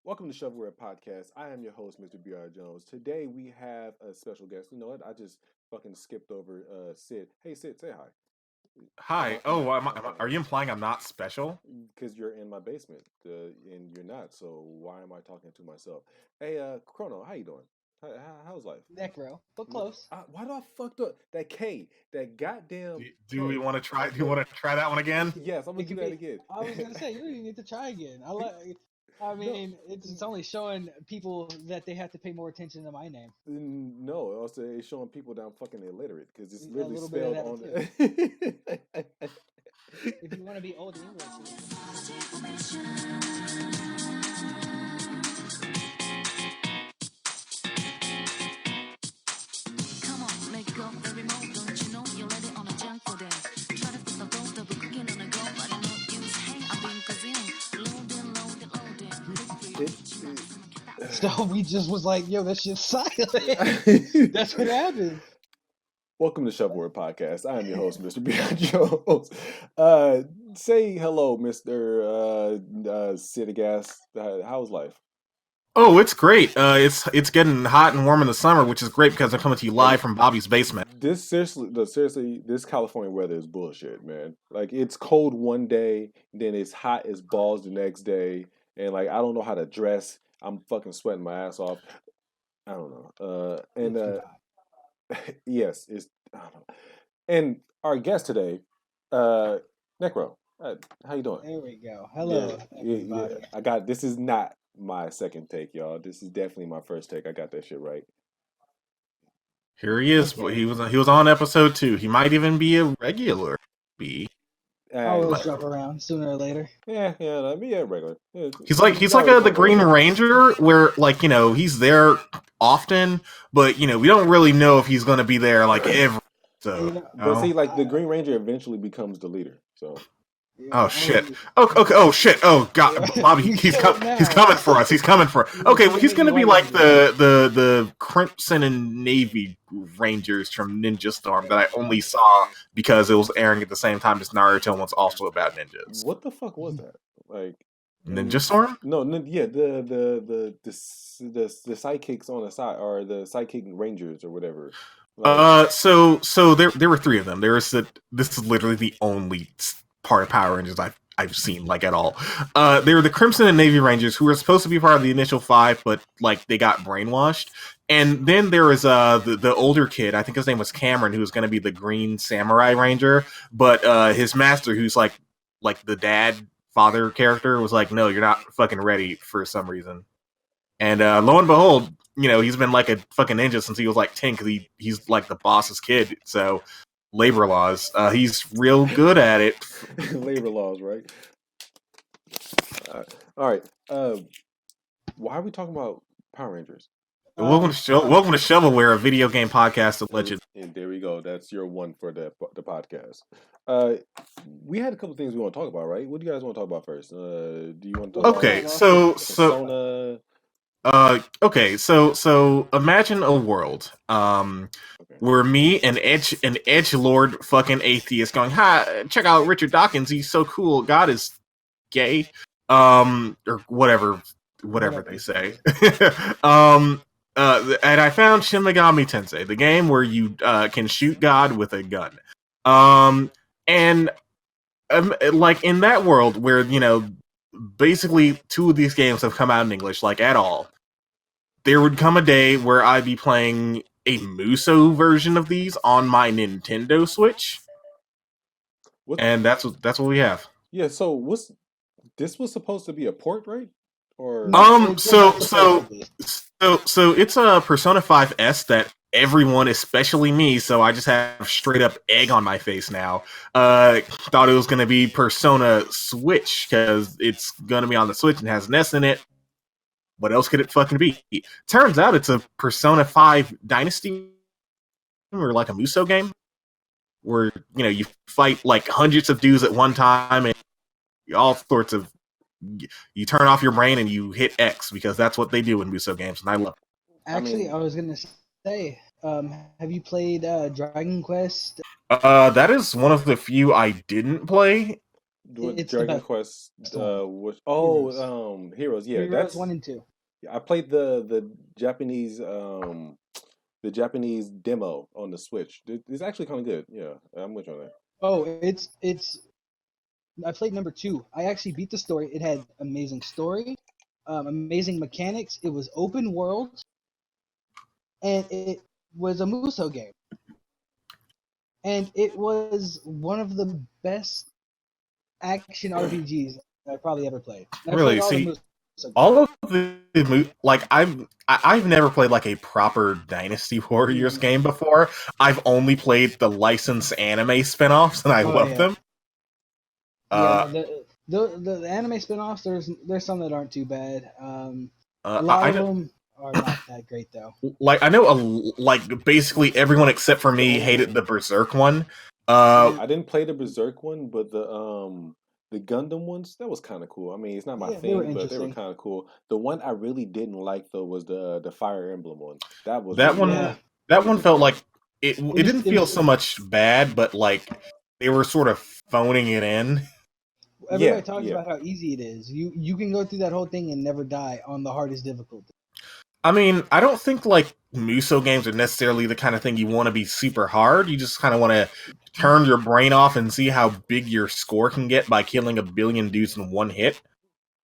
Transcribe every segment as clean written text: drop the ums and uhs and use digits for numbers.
Welcome to ShovelWare Podcast. I am your host, Mr. B.R. Jones. Today we have a special guest. You know what? I just fucking skipped over Sid. Hey, Sid, say hi. Hi. Are you implying I'm not special? Because you're in my basement, and you're not. So why am I talking to myself? Hey, Chrono, how you doing? How's life? Necro, but close. Why do I fucked up that K? That goddamn. Do we want to try? Do you want to try that one again? Yes, I'm gonna do that again. I was gonna say you don't even need to try again. It's only showing people that they have to pay more attention to my name. No, also it's showing people that I'm fucking illiterate because it's literally spelled on. If you want to be old English. So we just was like, yo, that shit's silent. That's what happened. Welcome to ShovelWare Podcast. I am your host, Mr. B.R. Jones. Say hello, Mr. Citygas. How's life? Oh, it's great. It's getting hot and warm in the summer, which is great because I'm coming to you live from Bobby's basement. This seriously, this California weather is bullshit, man. Like it's cold one day, then it's hot as balls the next day, and like I don't know how to dress. I'm fucking sweating my ass off. I don't know. Yes, it's I don't know. And our guest today, Necro. How you doing? There we go. Hello, everybody. I got this is not my second take, y'all. This is definitely my first take. I got that shit right. Here he is. Okay. He was on episode 2. He might even be a regular. I'll jump around sooner or later. Yeah, regular. Yeah, he's like the Green Ranger, where he's there often, but we don't really know if he's going to be there like every. So, but see, like the Green Ranger eventually becomes the leader. So. Oh shit! Okay. Oh shit! Oh god, Bobby, he's coming for us. He's coming for us. Okay, well, he's gonna be like the Crimson and Navy Rangers from Ninja Storm that I only saw because it was airing at the same time as Naruto and was also about ninjas. What the fuck was that? Like Ninja Storm? No, yeah, the sidekicks on the side or the sidekick Rangers or whatever. Like, so there were 3 of them. This is literally the only part of Power Rangers I've seen like at all. They were the Crimson and Navy Rangers who were supposed to be part of the initial 5, but like they got brainwashed. And then there was the older kid, I think his name was Cameron, who was going to be the Green Samurai Ranger, but his master, who's like the father character, was like, no, you're not fucking ready for some reason. And lo and behold, he's been like a fucking ninja since he was like 10 because he's like the boss's kid. So labor laws. He's real good at it. Labor laws, right? All right. Why are we talking about Power Rangers? Welcome to ShovelWare, a video game podcast of legend. And there we go. That's your one for the podcast. We had a couple things we want to talk about, right? What do you guys want to talk about first? Do you want to talk about so imagine a world where me, an edgelord fucking atheist going, hi, check out Richard Dawkins, he's so cool, God is gay, or whatever they say. And I found Shin Megami Tensei, the game where you can shoot God with a gun. And like in that world where, basically 2 of these games have come out in English, like at all, there would come a day where I'd be playing a Muso version of these on my Nintendo Switch. And that's what we have. Yeah, so this was supposed to be a port, right? Or so it's a Persona 5S that everyone, especially me, so I just have straight up egg on my face now, thought it was going to be Persona Switch because it's going to be on the Switch and has NES in it. What else could it fucking be? Turns out it's a Persona 5 Dynasty or like a Muso game where, you fight like hundreds of dudes at one time and all sorts of, you turn off your brain and you hit X because that's what they do in Muso games, and I love it. Actually, I was going to say, have you played Dragon Quest? That is one of the few I didn't play. What It's the Dragon best Quest? one. Was Heroes. Heroes. Yeah, Heroes 1 and 2. I played the Japanese the Japanese demo on the Switch. It's actually kind of good. Yeah, I'm with you on that. Oh, it's. I played number 2. I actually beat the story. It had amazing story, amazing mechanics. It was open world, and it was a Muso game. And it was one of the best action RPGs I probably ever played. And I played Really, all the see, Muso games. all of like I've never played like a proper Dynasty Warriors game before. I've only played the licensed anime spin-offs, and I love them. Yeah, the anime spin-offs, there's some that aren't too bad. A lot I of know, them are not that great though. like I know, like basically everyone except for me hated the Berserk one. I didn't play the Berserk one, but the Gundam ones, that was kind of cool. I mean, it's not my Yeah, they were thing, but they were interesting. kind of cool. The one I really didn't like though was the Fire Emblem one. That was that really one, Yeah. that one felt like it didn't feel was- so much bad, but like they were sort of phoning it in. Everybody talks about how easy it is. You can go through that whole thing and never die on the hardest difficulty. I mean, I don't think like Muso games are necessarily the kind of thing you want to be super hard. You just kind of want to turn your brain off and see how big your score can get by killing a billion dudes in one hit.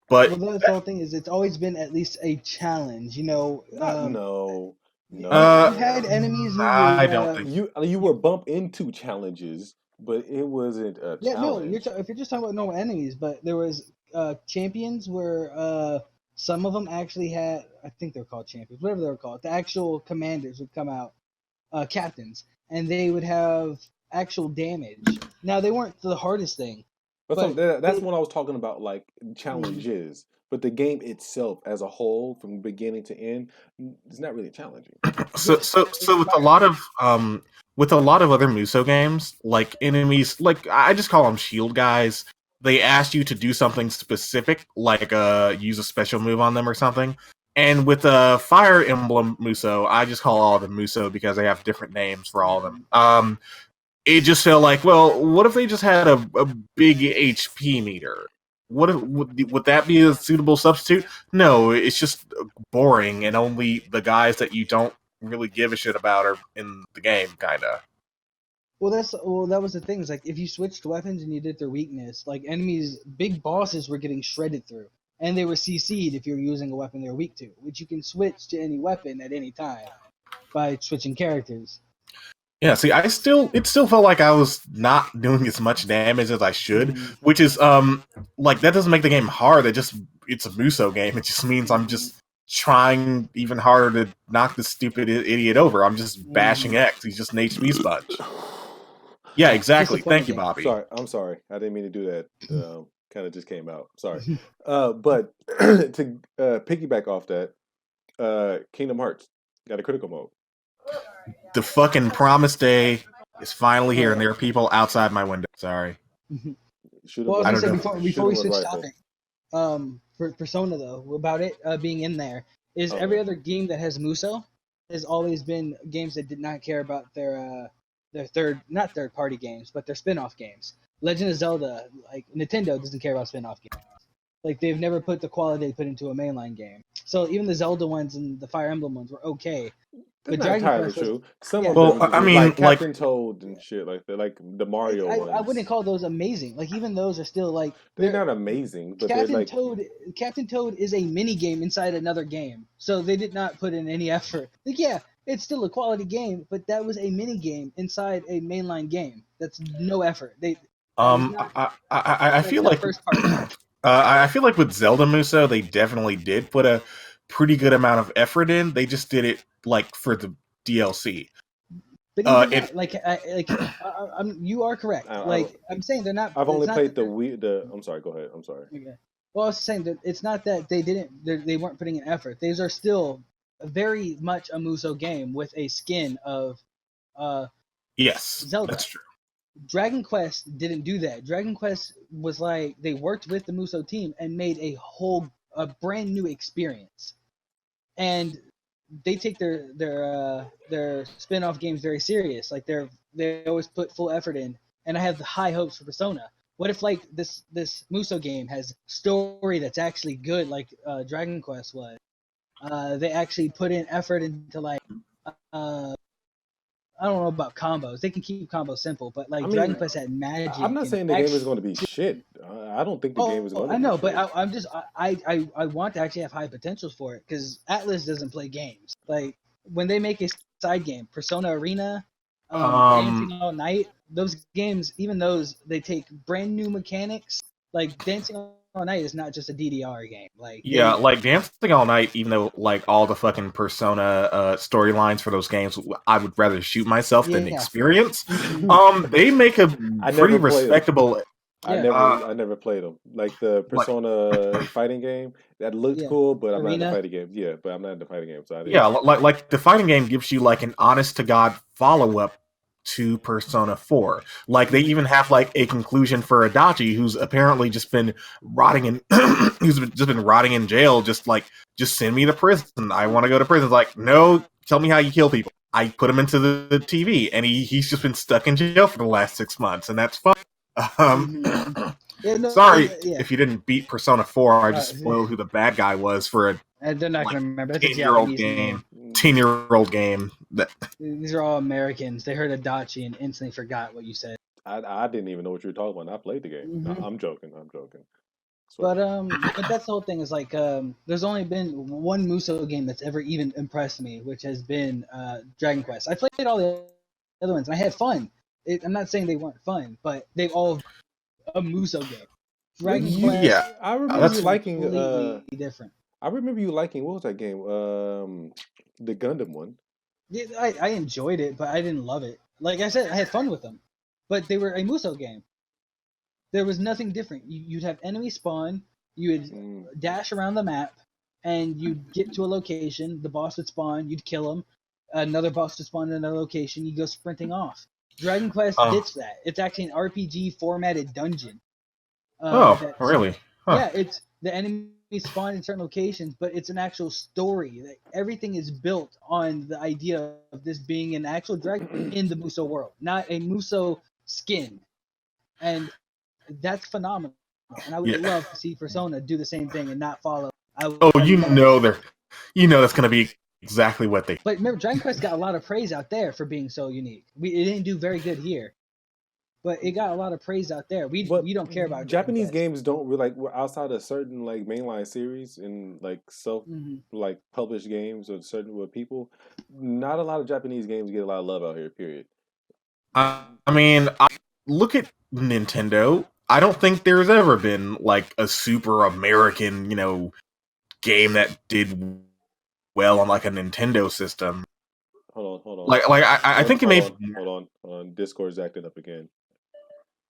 But Well, that's the whole thing is it's always been at least a challenge. You know, no. you had enemies who I don't think you were bump into challenges, but it wasn't a challenge. if you're just talking about normal enemies, but there was champions where some of them actually had, I think they're called champions, whatever they're called. The actual commanders would come out, captains, and they would have actual damage. Now they weren't the hardest thing. That's what I was talking about, like challenges. But the game itself, as a whole, from beginning to end, it's not really challenging. so with a lot of other Muso games, like enemies, like I just call them shield guys. They ask you to do something specific, like use a special move on them or something. And with Fire Emblem Muso, I just call all of them Muso because they have different names for all of them. It just felt like, well, what if they just had a big HP meter? What if, would that be a suitable substitute? No, it's just boring, and only the guys that you don't really give a shit about are in the game, kind of. Well, that was the thing. Is like if you switched weapons and you did their weakness, like enemies, big bosses were getting shredded through, and they were CC'd if you're using a weapon they're weak to, which you can switch to any weapon at any time by switching characters. Yeah, see, it still felt like I was not doing as much damage as I should, which is like that doesn't make the game hard. It's a Muso game. It just means I'm just trying even harder to knock this stupid idiot over. I'm just bashing X. He's just an HP sponge. Yeah, exactly. Thank you, Bobby. I'm sorry. I didn't mean to do that. Kind of just came out. Sorry. But to piggyback off that, Kingdom Hearts got a critical mode. The fucking promised day is finally here, and there are people outside my window. Sorry. Well, I was gonna say before we switch topic, for Persona though, about it being in there is every other game that has Muso has always been games that did not care about their not third party games, but their spin-off games. Legend of Zelda, like Nintendo doesn't care about spin-off games. Like they've never put the quality they put into a mainline game. So even the Zelda ones and the Fire Emblem ones were okay. That's not entirely true. Some of them, I mean, like Captain Toad and shit, like the Mario ones. I wouldn't call those amazing. Like even those are still like they're not amazing, but Captain Toad is a mini game inside another game, so they did not put in any effort. Like yeah, it's still a quality game, but that was a mini game inside a mainline game. That's no effort. I feel like first part. I feel like with Zelda Muso, they definitely did put a pretty good amount of effort in. They just did it like for the DLC. But you are correct. I'm saying they're not. I've only played I'm sorry. Go ahead. I'm sorry. Okay. Well, I was saying that it's not that they weren't putting in effort. These are still very much a Muso game with a skin of yes, Zelda. That's true. Dragon Quest didn't do that. Dragon Quest was like they worked with the Muso team and made a brand new experience. And they take their spin-off games very serious. Like they always put full effort in. And I have high hopes for Persona. What if like this Muso game has story that's actually good, like Dragon Quest was? They actually put in effort into like I don't know about combos. They can keep combos simple, but like Dragon Quest had magic. I'm not saying the game is going to be shit. I don't think the game is going to. I know, but I'm just I want to actually have high potentials for it because Atlas doesn't play games. Like when they make a side game, Persona Arena, Dancing All Night, those games, even those, they take brand new mechanics. Like Dancing All Night is not just a DDR game. Like like Dancing All Night, even though like all the fucking Persona storylines for those games, I would rather shoot myself than experience. They make a pretty respectable. I never played them. Like the Persona fighting game that looked cool, but I'm not in the fighting game. Yeah, but I'm not in the fighting game. So I didn't. Like the fighting game gives you like an honest to god follow up to Persona 4. Like they even have like a conclusion for Adachi, who's apparently just been rotting in jail. Just send me to prison. I want to go to prison. It's like, no, tell me how you kill people. I put him into the TV, and he's just been stuck in jail for the last 6 months, and that's fun. Sorry if you didn't beat Persona 4. I just spoiled who the bad guy was for a and they're not going to remember. 10-year-old game. 10-year-old game. These are all Americans. They heard Adachi and instantly forgot what you said. I didn't even know what you were talking about. I played the game. No, I'm joking. But that's the whole thing is like there's only been one Muso game that's ever even impressed me, which has been Dragon Quest. I played all the other ones and I had fun. I'm not saying they weren't fun, but they've all a Muso game. Dragon Quest. Yeah, I remember you liking different. I remember you liking, what was that game? The Gundam one. Yeah, I enjoyed it, but I didn't love it. Like I said, I had fun with them, but they were a Muso game. There was nothing different. You'd have enemy spawn, you would dash around the map, and you'd get to a location. The boss would spawn, you'd kill him. Another boss would spawn in another location. You go sprinting off. Dragon Quest ditched that. It's actually an RPG formatted dungeon. Really? Huh. Yeah, it's the enemy spawn in certain locations, but it's an actual story. Everything is built on the idea of this being an actual dragon in the Muso world, not a Muso skin. And that's phenomenal. And I would love to see Persona do the same thing and not follow. That's going to be exactly what they. But remember, Dragon Quest got a lot of praise out there for being so unique. It didn't do very good here, but it got a lot of praise out there. We don't care about Japanese games. Don't really like outside of certain like mainline series and like like published games or certain with people. Not a lot of Japanese games get a lot of love out here. Period. I mean, look at Nintendo. I don't think there's ever been like a super American, game that did well on like a Nintendo system. Hold on. I think it may. Hold on. Discord's acting up again.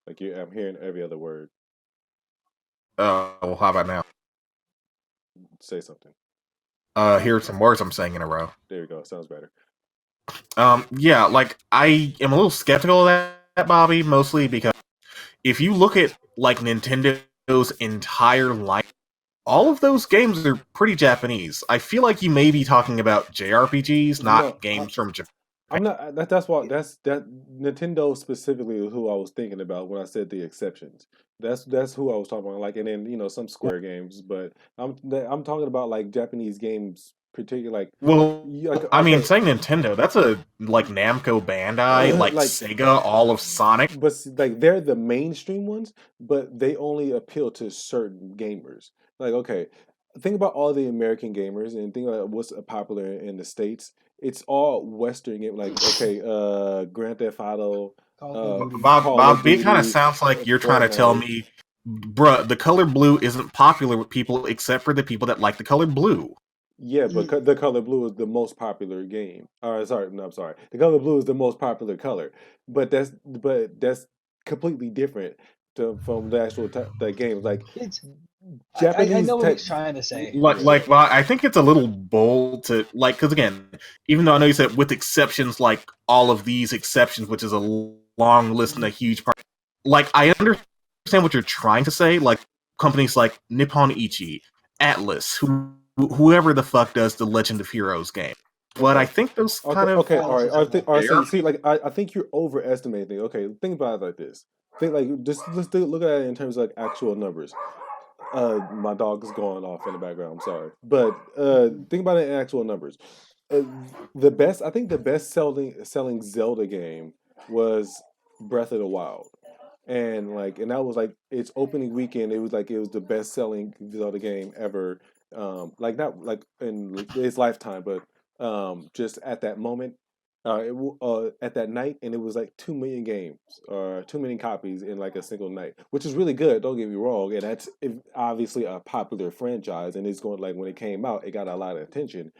I'm hearing every other word. Oh, well, how about now? Say something. Here's some words I'm saying in a row. There you go. Sounds better. Yeah, like I am a little skeptical of that, Bobby, mostly because if you look at like Nintendo's entire life, all of those games are pretty Japanese. I feel like you may be talking about JRPGs, not games from Japan. I'm not. That's Nintendo specifically is who I was thinking about when I said the exceptions. That's who I was talking about. Like, and then some Square games, but I'm talking about like Japanese games, particularly like. Well, saying Nintendo, that's a like Namco Bandai, like Sega, all of Sonic. But like they're the mainstream ones, but they only appeal to certain gamers. Like, okay, think about all the American gamers and think about what's popular in the States. It's all Western game, like Grand Theft Auto. Bob, it kind of sounds like you're trying to tell me, bruh, the color blue isn't popular with people except for the people that like the color blue. Yeah, but the color blue is the most popular game. I'm sorry. The color blue is the most popular color, but that's completely different from the actual the games. Like Japanese. I know what he's trying to say. Well, I think it's a little bold to because again, even though I know you said with exceptions, like all of these exceptions, which is a long list and a huge part. Like I understand what you're trying to say. Like companies like Nippon Ichi, Atlas, whoever the fuck does the Legend of Heroes game. But I think those kind of all right. See, like I think you're overestimating. Okay, think about it like this. think like just look at it in terms of like actual numbers. My dog is going off in the background. I'm sorry, but think about it in actual numbers. Uh, I think the best selling Zelda game was Breath of the Wild, and that was like its opening weekend. It was the best selling Zelda game ever. Like not like in its lifetime, but just at that moment. At that night, and it was like 2 million games or 2 million copies in like a single night, which is really good. Don't get me wrong, and that's obviously a popular franchise, and it's going like when it came out, it got a lot of attention.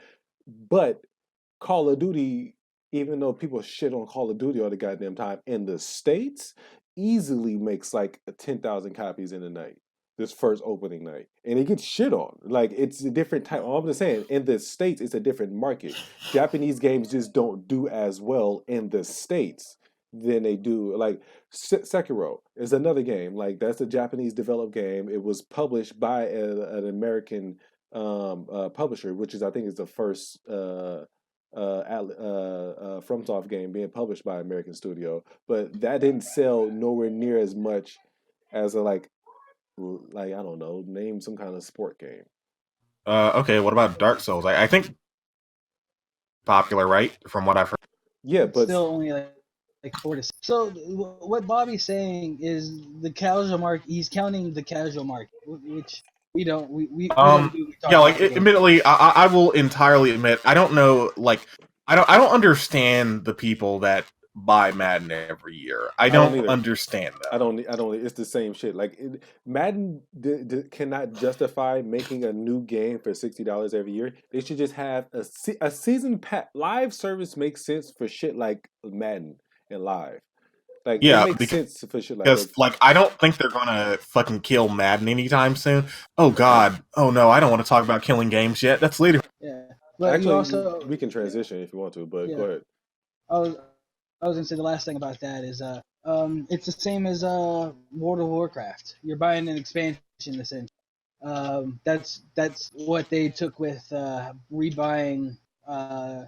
But Call of Duty, even though people shit on Call of Duty all the goddamn time, in the States, easily makes like 10,000 copies in a night. This first opening night, and it gets shit on. Like it's a different type. I'm just saying, in the States, it's a different market. Japanese games just don't do as well in the States than they do. Like Sekiro is another game. Like that's a Japanese developed game. It was published by an American publisher, which is I think is the first FromSoft game being published by an American studio, but that didn't sell nowhere near as much as a like I don't know, name some kind of sport game. Okay, what about Dark Souls? I think popular, right? From what I've heard. Yeah, but still only like 4 to 6. So what Bobby's saying is the casual market. He's counting the casual market, which we don't. We don't do. Yeah, like admittedly, I will entirely admit I don't know. Like I don't understand the people that buy Madden every year. I don't understand that. I don't. It's the same shit. Like Madden cannot justify making a new game for $60 every year. They should just have a season pass. Live service makes sense for shit like Madden and live. Like yeah, it makes sense for shit like because like I don't think they're gonna fucking kill Madden anytime soon. Oh God. Oh no, I don't want to talk about killing games yet. That's later. Yeah, but actually, also, we can transition if you want to. But go ahead. I was gonna say the last thing about that is it's the same as World of Warcraft. You're buying an expansion essentially. That's what they took with rebuying FIFA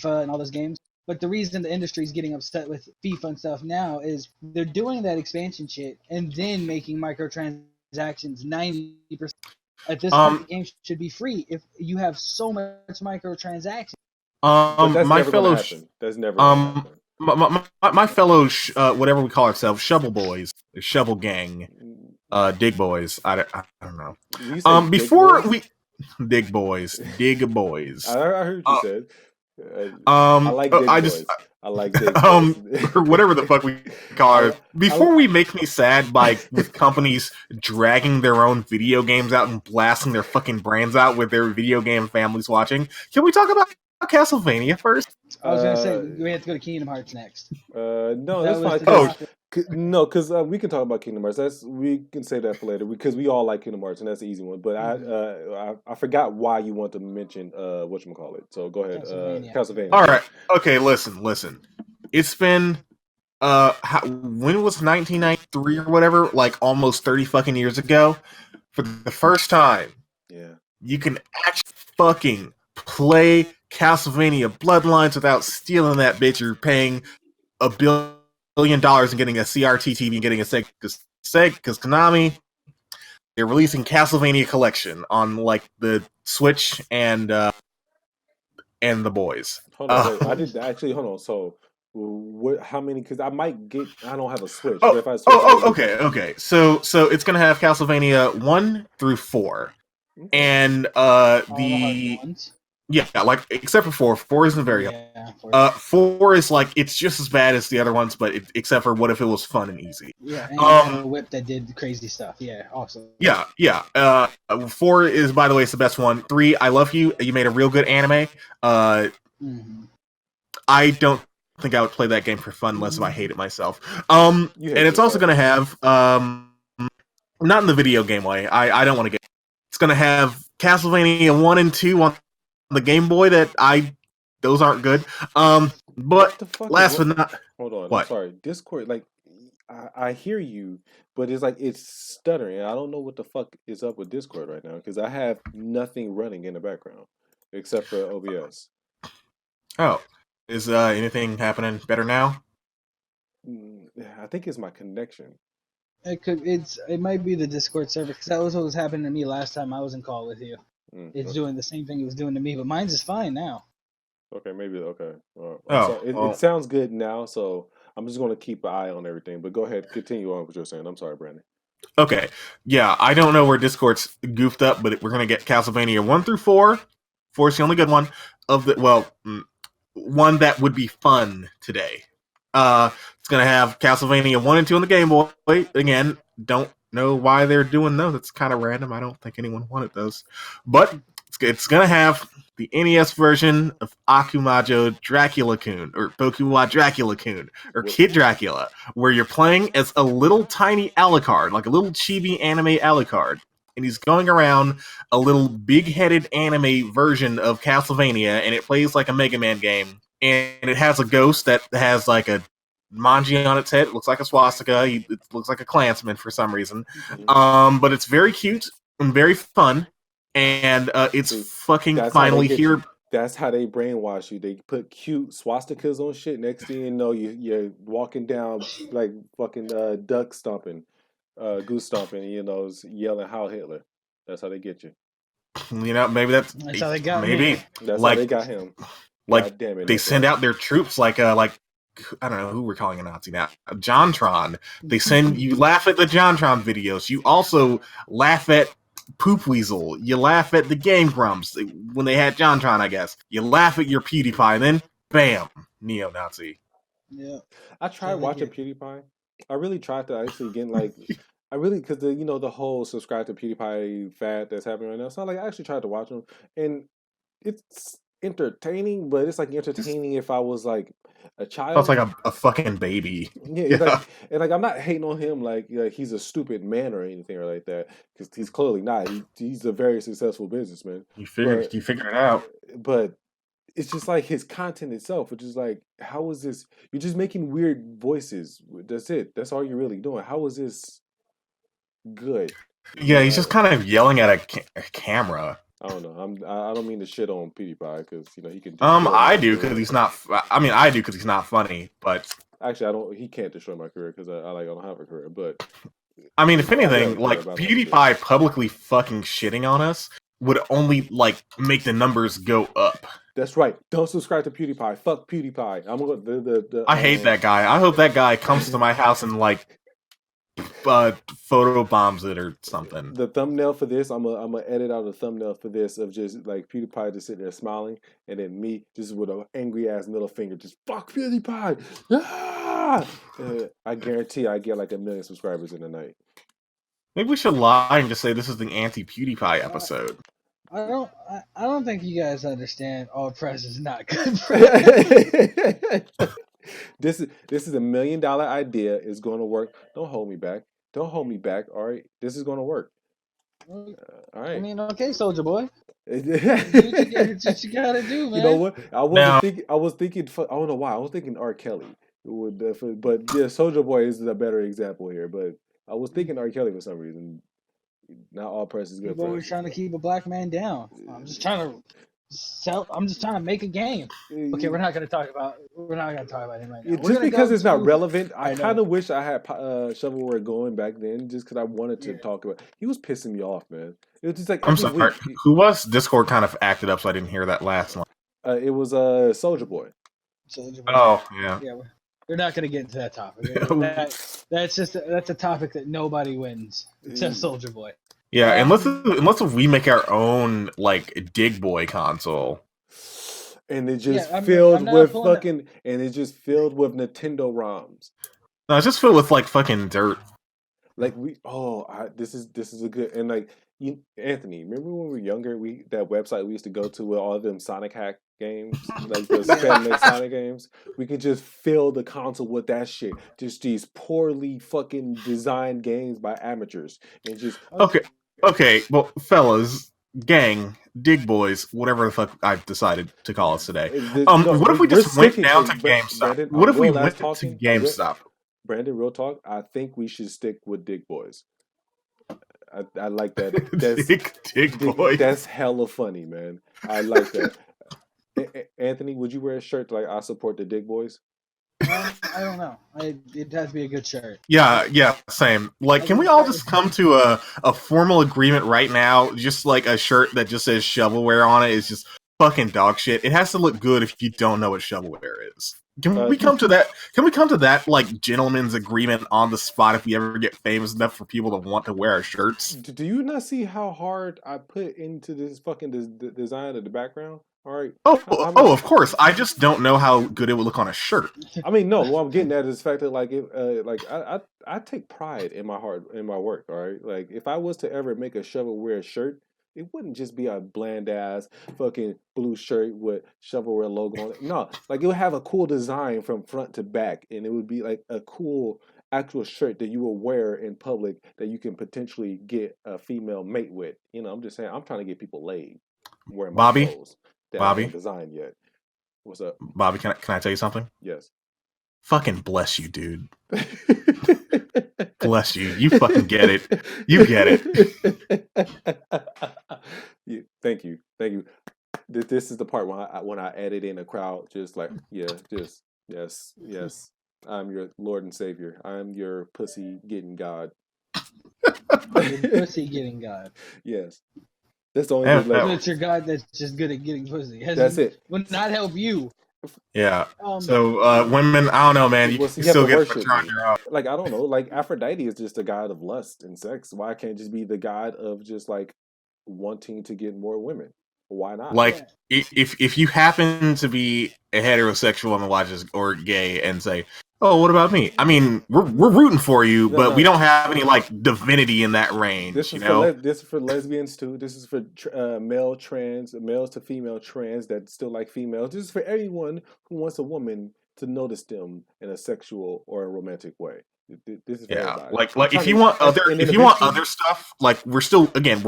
and all those games. But the reason the industry is getting upset with FIFA and stuff now is they're doing that expansion shit and then making microtransactions 90%. At this point, the game should be free if you have so much microtransactions. But that's never going to happen. That's never going to happen. My fellow, whatever we call ourselves, Shovel Boys, Shovel Gang, Dig Boys. I don't know. Before we Dig Boys. I heard you said. I like Dig Boys. I like Dig Boys. Or whatever the fuck we call it. Before we make me sad by with companies dragging their own video games out and blasting their fucking brands out with their video game families watching, can we talk about Castlevania first? I was gonna say we have to go to Kingdom Hearts next. No, that's fine. No, because we can talk about Kingdom Hearts. We can say that for later because we all like Kingdom Hearts, and that's the easy one. But I forgot why you want to mention whatchamacallit. So go ahead, Castlevania. All right. Okay. Listen. It's been when was 1993 or whatever? Like almost 30 fucking years ago. For the first time, you can actually fucking play Castlevania Bloodlines without stealing that bitch or paying $1 billion and getting a CRT TV and getting a Sega because Konami, they're releasing Castlevania Collection on like the Switch and the boys. Hold on, wait, I did actually. Hold on, so what? How many? Because I might get. I don't have a Switch. Okay. So it's gonna have Castlevania 1 through 4, and yeah, like except for 4. 4 isn't very good. 4 is like it's just as bad as the other ones, but except for what if it was fun and easy. Yeah, and a whip that did crazy stuff. Yeah, awesome. Yeah. 4 is, by the way, it's the best one. 3, I love you. You made a real good anime. I don't think I would play that game for fun unless if I hate it myself. And it's also going to have not in the video game way. I don't want to get. It's going to have Castlevania 1 and 2 on the Game Boy those aren't good. But last but not, hold on. What? I'm sorry, Discord. Like, I hear you, but it's like it's stuttering. I don't know what the fuck is up with Discord right now because I have nothing running in the background except for OBS. Oh, is anything happening better now? I think it's my connection. It might be the Discord server because that was what was happening to me last time I was in call with you. It's doing the same thing it was doing to me, but mine's is fine now. Okay, maybe okay. Well, it sounds good now, so I'm just going to keep an eye on everything. But go ahead, continue on what you're saying. I'm sorry, Brandon. Okay, yeah, I don't know where Discord's goofed up, but we're gonna get Castlevania 1 through 4. 4 is the only good one one that would be fun today. It's gonna have Castlevania 1 and 2 on the Game Boy. Again, don't know why they're doing those. It's kind of random. I don't think anyone wanted those, but it's gonna have the NES version of Akumajo Dracula-kun, or Bokuwa Dracula-kun, or Kid Dracula, where you're playing as a little tiny Alucard, like a little chibi anime Alucard, and he's going around a little big-headed anime version of Castlevania, and it plays like a Mega Man game, and it has a ghost that has like a manji on its head. It looks like a swastika. It looks like a Klansman for some reason. But it's very cute and very fun. And it's fucking finally here. That's how they brainwash you. They put cute swastikas on shit. Next thing you know, you're walking down like fucking duck stomping, goose stomping, yelling "Heil Hitler." That's how they get you. Maybe that's how they got maybe. That's how they got him. Like they send out their troops like I don't know who we're calling a Nazi now. JonTron. They send you laugh at the JonTron videos. You also laugh at Poop Weasel. You laugh at the Game Grumps when they had JonTron, I guess. You laugh at your PewDiePie, and then bam, neo-Nazi. Yeah, I tried watching PewDiePie. I really tried to actually get because the whole subscribe to PewDiePie fad that's happening right now. So I actually tried to watch them, and it's entertaining, but it's like entertaining if I was like a child. It's like a fucking baby. Yeah. I'm not hating on him like he's a stupid man or anything or like that, because he's clearly not. He's a very successful businessman. You figure it out. But it's just like his content itself, which is like, how is this? You're just making weird voices. That's it. That's all you're really doing. How is this good? Yeah, he's just kind of yelling at a camera. I don't know. I don't mean to shit on PewDiePie because he can. I do because he's not. I mean, I do because he's not funny. But actually, I don't. He can't destroy my career because I don't have a career. But I mean, if anything, like PewDiePie publicly fucking shitting on us would only like make the numbers go up. That's right. Don't subscribe to PewDiePie. Fuck PewDiePie. I'm gonna. I hate that guy. I hope that guy comes to my house and like photo bombs it or something. The thumbnail for this, I'm gonna edit out a thumbnail for this of just like PewDiePie just sitting there smiling, and then me just with an angry ass middle finger, just fuck PewDiePie. Ah! I guarantee I get like 1 million subscribers in a night. Maybe we should lie and just say this is the anti-PewDiePie episode. I don't think you guys understand. All press is not good press. This is $1 million idea. Is going to work. Don't hold me back. Don't hold me back. All right, this is going to work. All right. I mean, okay, Soldier Boy. What you gotta do, man. You know what? I was thinking. I don't know why. I was thinking R. Kelly. But yeah, Soldier Boy is a better example here. But I was thinking R. Kelly for some reason. Not all press is good. People always trying to keep a black man down. I'm just trying to make a game. Okay, we're not gonna talk about him right now. Just because it's not relevant, I kind of wish I had Shovelware going back then, just because I wanted to talk about. He was pissing me off, man. It was just like I'm sorry. Who was Discord kind of acted up, so I didn't hear that last one. It was Soldier Boy. Oh yeah. Yeah, we're not gonna get into that topic. That's a topic that nobody wins except Soldier Boy. Yeah, unless we make our own like Dig Boy console, and it just filled with Nintendo ROMs. No, it's just filled with like fucking dirt. Like this is a good, and like Anthony, remember when we were younger? That website we used to go to with all of them Sonic hack games, like the spam Sonic games. We could just fill the console with that shit. Just these poorly fucking designed games by amateurs, and just Okay, well, fellas, gang, dig boys, whatever the fuck I've decided to call us today. What if we just went down to GameStop? Brandon, what if we went to GameStop? Brandon, real talk, I think we should stick with Dig Boys. I like that. That's, dig Boys. That's hella funny, man. I like that. Anthony, would you wear a shirt like I support the Dig Boys? I don't know. It has to be a good shirt. Yeah, same. Like, can we all just come to a formal agreement right now? Just like a shirt that just says shovelware on it is just fucking dog shit. It has to look good if you don't know what shovelware is. Can we come to that? Can we come to that like gentleman's agreement on the spot if we ever get famous enough for people to want to wear our shirts? Do you not see how hard I put into this fucking design of the background? All right. Of course. I just don't know how good it would look on a shirt. I mean, no. What I'm getting at is the fact that, like, I take pride in my work. All right. Like, if I was to ever make a shovelware shirt, it wouldn't just be a bland ass fucking blue shirt with shovelware logo on it. No, like it would have a cool design from front to back, and it would be like a cool actual shirt that you will wear in public that you can potentially get a female mate with. You know, I'm just saying, I'm trying to get people laid wearing my clothes that I haven't designed yet. What's up, Bobby? Can I tell you something? Yes. Fucking bless you, dude. Bless you. You fucking get it. You get it. Yeah, thank you. This is the part when I added in a crowd, just like, yes. I'm your Lord and Savior. I'm your pussy getting God. Pussy getting God. Yes. That's the only thing. It's your God that's just good at getting pussy. That's it. Would not help you. Yeah. So women, I don't know, man. You still get what you're on your own. Like, I don't know. Like, Aphrodite is just a god of lust and sex. Why can't it just be the god of just like wanting to get more women? Why not? Like, if you happen to be a heterosexual and watches or gay and say, "Oh, what about me?" I mean, we're rooting for you, but we don't have any like divinity in that range. This is for lesbians too. This is for males to female trans that still like females. This is for everyone who wants a woman to notice them in a sexual or a romantic way. This is for everybody. Like if you want other stuff, like we're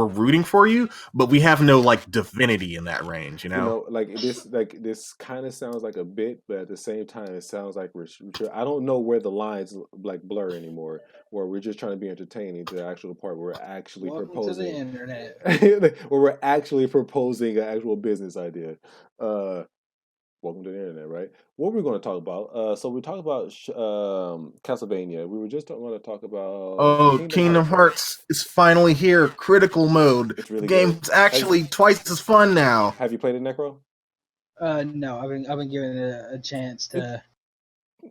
rooting for you, but we have no like divinity in that range, you know? This kind of sounds like a bit, but at the same time, it sounds like I don't know where the lines like blur anymore, where we're just trying to be entertaining to the actual part where we're actually proposing to the internet, where we're actually proposing an actual business idea. Welcome to the internet, right? What we're going to talk about? So we talked about Castlevania. We were just going to talk about Kingdom Hearts is finally here. Critical mode. It's really the game's actually twice as fun now. Have you played it, Necro? No, I've been giving it a chance to.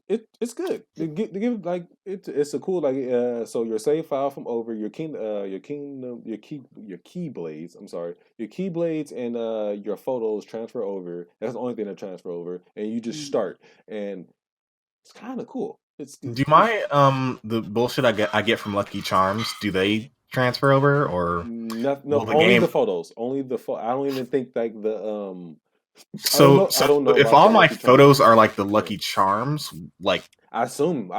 It's good. It's a cool so your save file from over your keyblades. I'm sorry, your keyblades and your photos transfer over. That's the only thing that transfer over, and you just start, and it's kind of cool. Do the bullshit I get from Lucky Charms? Do they transfer over or no? Only the photos. Only the I don't even think like the So if all my photos are like the Lucky Charms, like I assume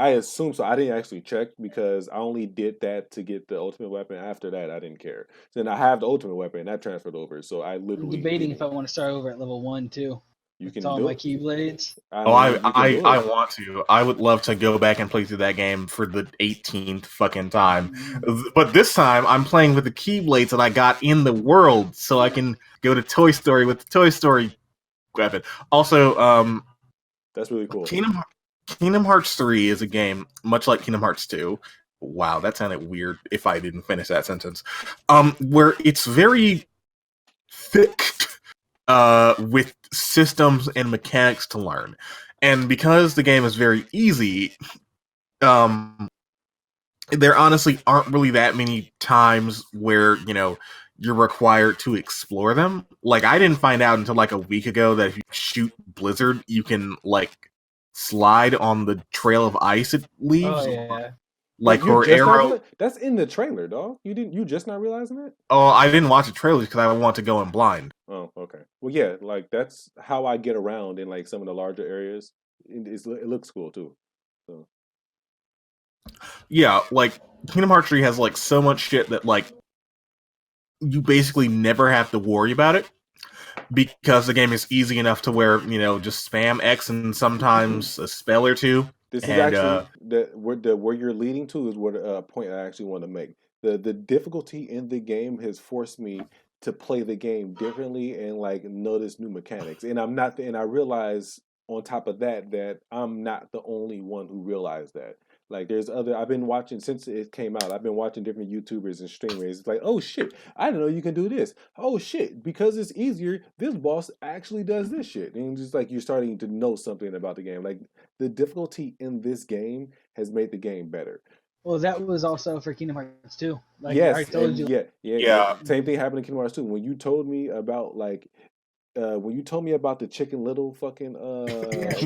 so. I didn't actually check because I only did that to get the ultimate weapon. After that, I didn't care. Then I have the ultimate weapon and that transferred over. So I literally I'm debating if I want to start over at level 1 too. You can all my keyblades. I want to. I would love to go back and play through that game for the 18th fucking time. But this time I'm playing with the keyblades that I got in the world, so I can go to Toy Story with the Toy Story weapon. Also, that's really cool. Kingdom Hearts 3 is a game much like Kingdom Hearts 2. Wow, that sounded weird if I didn't finish that sentence. Where it's very thick with systems and mechanics to learn. And because the game is very easy, there honestly aren't really that many times where, you're required to explore them. Like, I didn't find out until like a week ago that if you shoot Blizzard, you can like slide on the trail of ice it leaves. Oh, yeah. Like her arrow. That's in the trailer, dog. You just not realizing it? Oh, I didn't watch the trailer because I want to go in blind. Oh, okay. Well, yeah, like that's how I get around in like some of the larger areas. It looks cool too. So. Yeah, like Kingdom Hearts 3 has like so much shit that like you basically never have to worry about it because the game is easy enough to where, just spam X and sometimes a spell or two. This is actually where you're leading to is what point I actually want to make. The difficulty in the game has forced me to play the game differently and like notice new mechanics. And I realize on top of that I'm not the only one who realized that. Like there's other I've been watching since it came out. I've been watching different YouTubers and streamers. It's like, oh shit, I didn't know you can do this. Oh shit, because it's easier, this boss actually does this shit. And just like you're starting to know something about the game. Like the difficulty in this game has made the game better. Well, that was also for Kingdom Hearts 2. Like Yes, I told you. Yeah. Same thing happened in Kingdom Hearts 2. When you told me about when you told me about the Chicken Little fucking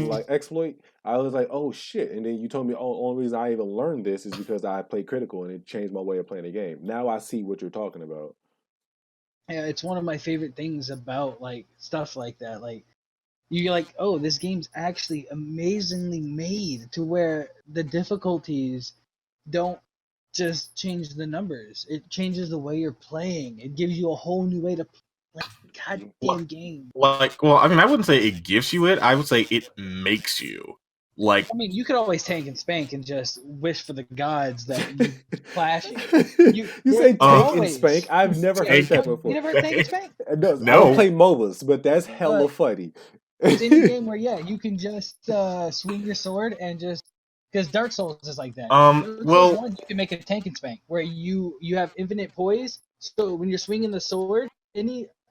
like exploit, I was like, oh shit. And then you told me, oh, only reason I even learned this is because I played Critical and it changed my way of playing the game. Now I see what you're talking about. Yeah, it's one of my favorite things about like stuff like that. Like you're like, oh, this game's actually amazingly made to where the difficulties don't just change the numbers. It changes the way you're playing. It gives you a whole new way to play goddamn game. Like, well, I mean, I wouldn't say it gives you it. I would say it makes you. Like, I mean, you could always tank and spank and just wish for the gods that you clashing. You say tank and spank? I've never heard that before. You never heard tank and spank? No. I don't play MOBAs, but that's hella funny. It's any game where you can just swing your sword and just because Dark Souls is like that. Well, 1, you can make a tank and spank where you have infinite poise. So when you're swinging the sword,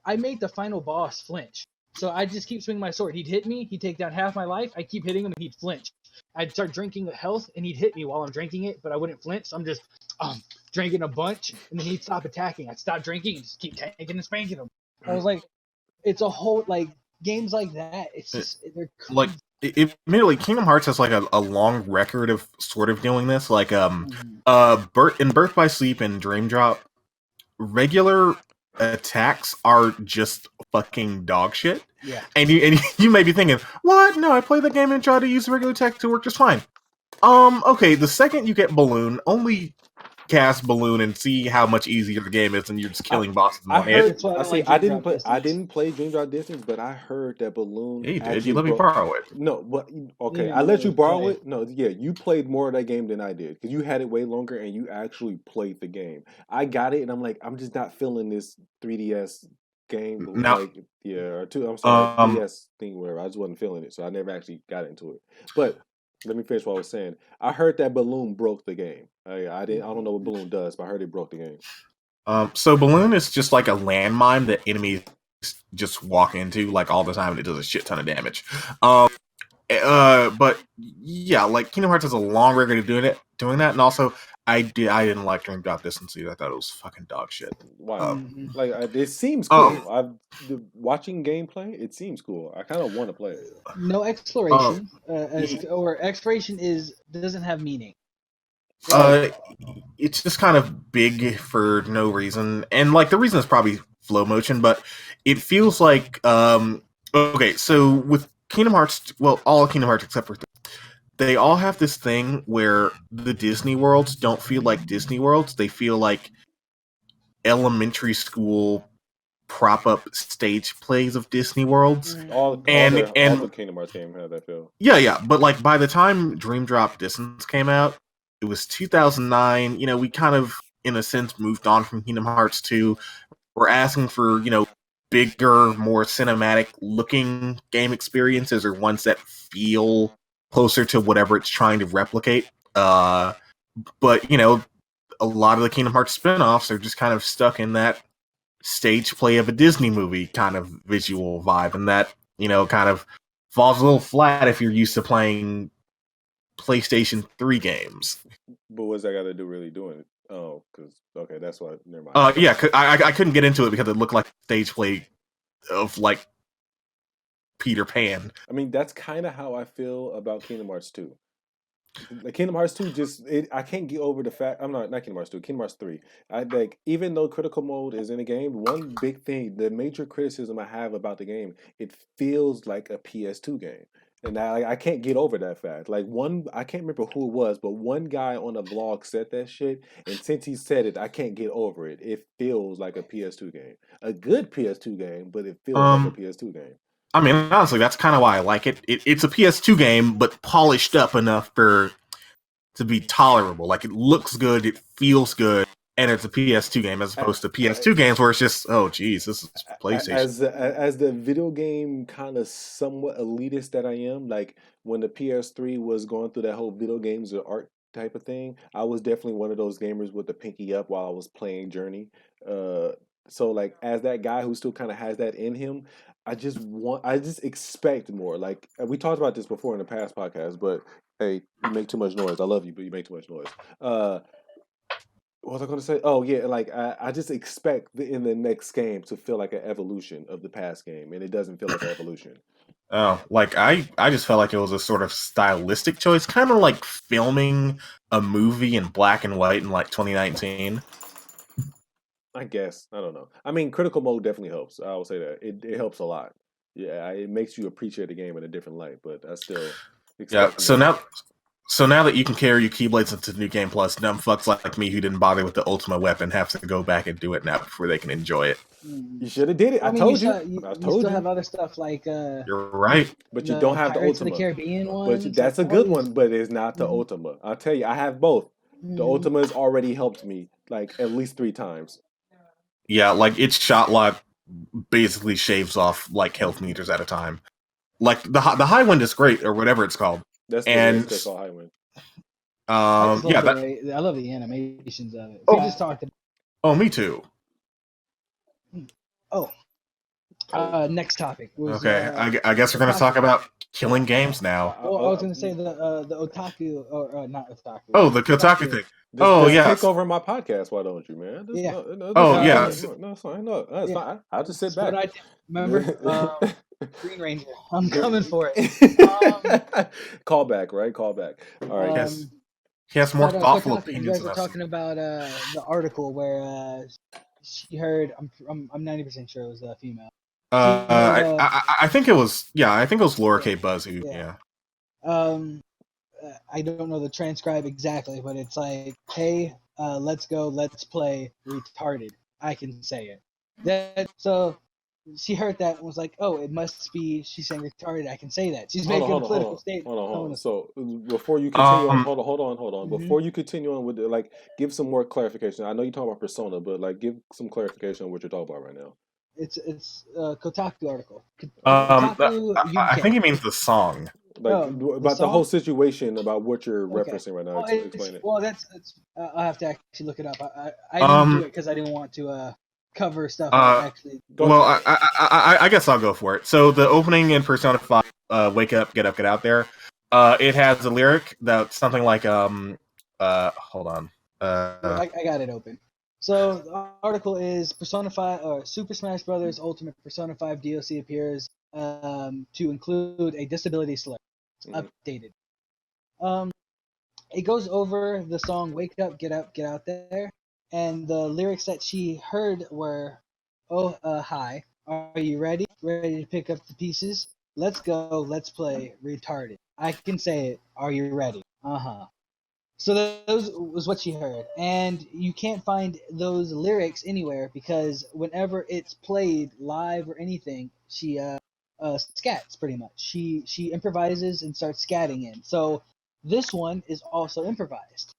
I made the final boss flinch. So I just keep swinging my sword. He'd hit me. He'd take down half my life. I keep hitting him, and he'd flinch. I'd start drinking health, and he'd hit me while I'm drinking it, but I wouldn't flinch. So I'm just drinking a bunch, and then he'd stop attacking. I'd stop drinking and just keep tanking and spanking him. I was like, it's a whole like games like that. It's just they're crazy. Like admittedly, Kingdom Hearts has like a long record of sort of doing this. Like in Birth by Sleep and Dream Drop, regular attacks are just fucking dog shit. Yeah. And you may be thinking, what? No, I play the game and try to use the regular attack to work just fine. Okay, the second you get Balloon, only cast Balloon and see how much easier the game is, and you're just killing bosses in one hit. I didn't play Dream Drop Distance, but I heard that Balloon. Yeah, you did. You let me borrow it. No, but okay, I let you borrow it. No, yeah, you played more of that game than I did because you had it way longer and you actually played the game. I got it, and I'm like, I'm just not feeling this 3DS game. Now, like, or two. I'm sorry, 3DS thing, whatever. I just wasn't feeling it, so I never actually got into it. But let me finish what I was saying. I heard that Balloon broke the game. I don't know what Balloon does, but I heard it broke the game. So Balloon is just like a landmine that enemies just walk into like all the time, and it does a shit ton of damage. But yeah, like Kingdom Hearts has a long record of doing that, and also I didn't like Dream Drop Distance either. I thought it was fucking dog shit. Wow, it seems cool. Watching gameplay, it seems cool. I kind of want to play it. No exploration, or exploration doesn't have meaning. It's just kind of big for no reason, and like the reason is probably flow motion, but it feels like okay. So with Kingdom Hearts, well, all Kingdom Hearts except for they all have this thing where the Disney worlds don't feel like Disney worlds; they feel like elementary school prop up stage plays of Disney worlds. All the Kingdom Hearts games have that feel. Yeah, but like by the time Dream Drop Distance came out, it was 2009. You know, we kind of, in a sense, moved on from Kingdom Hearts 2. We're asking for, bigger, more cinematic looking game experiences or ones that feel closer to whatever it's trying to replicate. But, a lot of the Kingdom Hearts spin-offs are just kind of stuck in that stage play of a Disney movie kind of visual vibe. And that, kind of falls a little flat if you're used to playing PlayStation 3 games. But what's that got to do really doing it? Oh, because that's why. Never mind. Yeah, I couldn't get into it because it looked like stage play of like Peter Pan. I mean, that's kind of how I feel about Kingdom Hearts 2. Like Kingdom Hearts 2, I can't get over the fact. I'm not Kingdom Hearts 2, Kingdom Hearts 3. I like, even though critical mode is in the game, one big thing, the major criticism I have about the game, it feels like a PS2 game. And I can't get over that fact. Like I can't remember who it was, but one guy on a vlog said that shit. And since he said it, I can't get over it. It feels like a PS2 game. A good PS2 game, but it feels like a PS2 game. I mean, honestly, that's kind of why I like it. It's a PS2 game, but polished up enough to be tolerable. Like, it looks good, it feels good, and it's a PS2 game as opposed to PS2 games where it's just, oh geez, this is PlayStation. As the video game kind of somewhat elitist that I am, like when the PS3 was going through that whole video games or art type of thing, I was definitely one of those gamers with the pinky up while I was playing Journey. So like as that guy who still kind of has that in him, I just expect more. Like we talked about this before in the past podcast, but hey, you make too much noise. I love you, but you make too much noise. What was I going to say? Oh yeah, like I just expect in the next game to feel like an evolution of the past game, and it doesn't feel like an evolution. Oh, like I just felt like it was a sort of stylistic choice, kind of like filming a movie in black and white in like 2019. I guess. I don't know. I mean, critical mode definitely helps. I will say that it helps a lot. Yeah, it makes you appreciate the game in a different light. But I still expect. Yeah. So now that you can carry your Keyblades into New Game Plus, dumb fucks like me who didn't bother with the Ultimate Weapon have to go back and do it now before they can enjoy it. You should have did it. I told you. I told you. You still have other stuff like. You're right, but you don't have the Pirates Ultima. of the Caribbean one. But that's a good one, but it's not the Ultima. I'll tell you, I have both. The Ultima has already helped me like at least 3 times. Yeah, like its shot lock basically shaves off like health meters at a time. Like the high wind is great or whatever it's called. That's called high wind. I love the animations of it. We just talked about. Oh, me too. Next topic. Okay, I guess we're gonna talk about killing games now. Well, I was gonna say the otaku or not otaku. Oh, the Kotaku thing. Take over my podcast. Why don't you, man? No, it's fine. No, it's fine. I'll just sit back. Remember, Green Ranger. I'm coming for it. Call back, right? Call back. All right. Yes. He has more thoughtful opinions. You guys are talking about the article where she heard. I'm 90% sure it was a female. I think it was. Yeah, I think it was Laura K. Buzz who. Yeah. I don't know the transcribe exactly, but it's like, hey, let's go, let's play retarded. I can say it. So she heard that and was like, oh, it must be she's saying retarded. I can say that. She's making a political statement. Hold on. So before you continue on, hold on. Mm-hmm. Before you continue on with it, like, give some more clarification. I know you're talking about Persona, but like, give some clarification on what you're talking about right now. It's a Kotaku article. I think he means the song. About the whole situation, about what you're referencing right now. Explain it. Well, that's I'll have to actually look it up. I didn't do it because I didn't want to cover stuff. I guess I'll go for it. So the opening in Persona 5, "Wake Up, Get Up, Get Out There," it has a lyric that's something like hold on. I got it open. So the article is Persona 5 or Super Smash Bros. Ultimate Persona 5 DLC appears to include a disability slur. It's updated. It goes over the song "Wake Up, Get Out There," and the lyrics that she heard were, hi, are you ready? Ready to pick up the pieces? Let's go, let's play, retarded. I can say it. Are you ready? So those was what she heard, and you can't find those lyrics anywhere because whenever it's played live or anything, she scats pretty much. She improvises and starts scatting in. So this one is also improvised.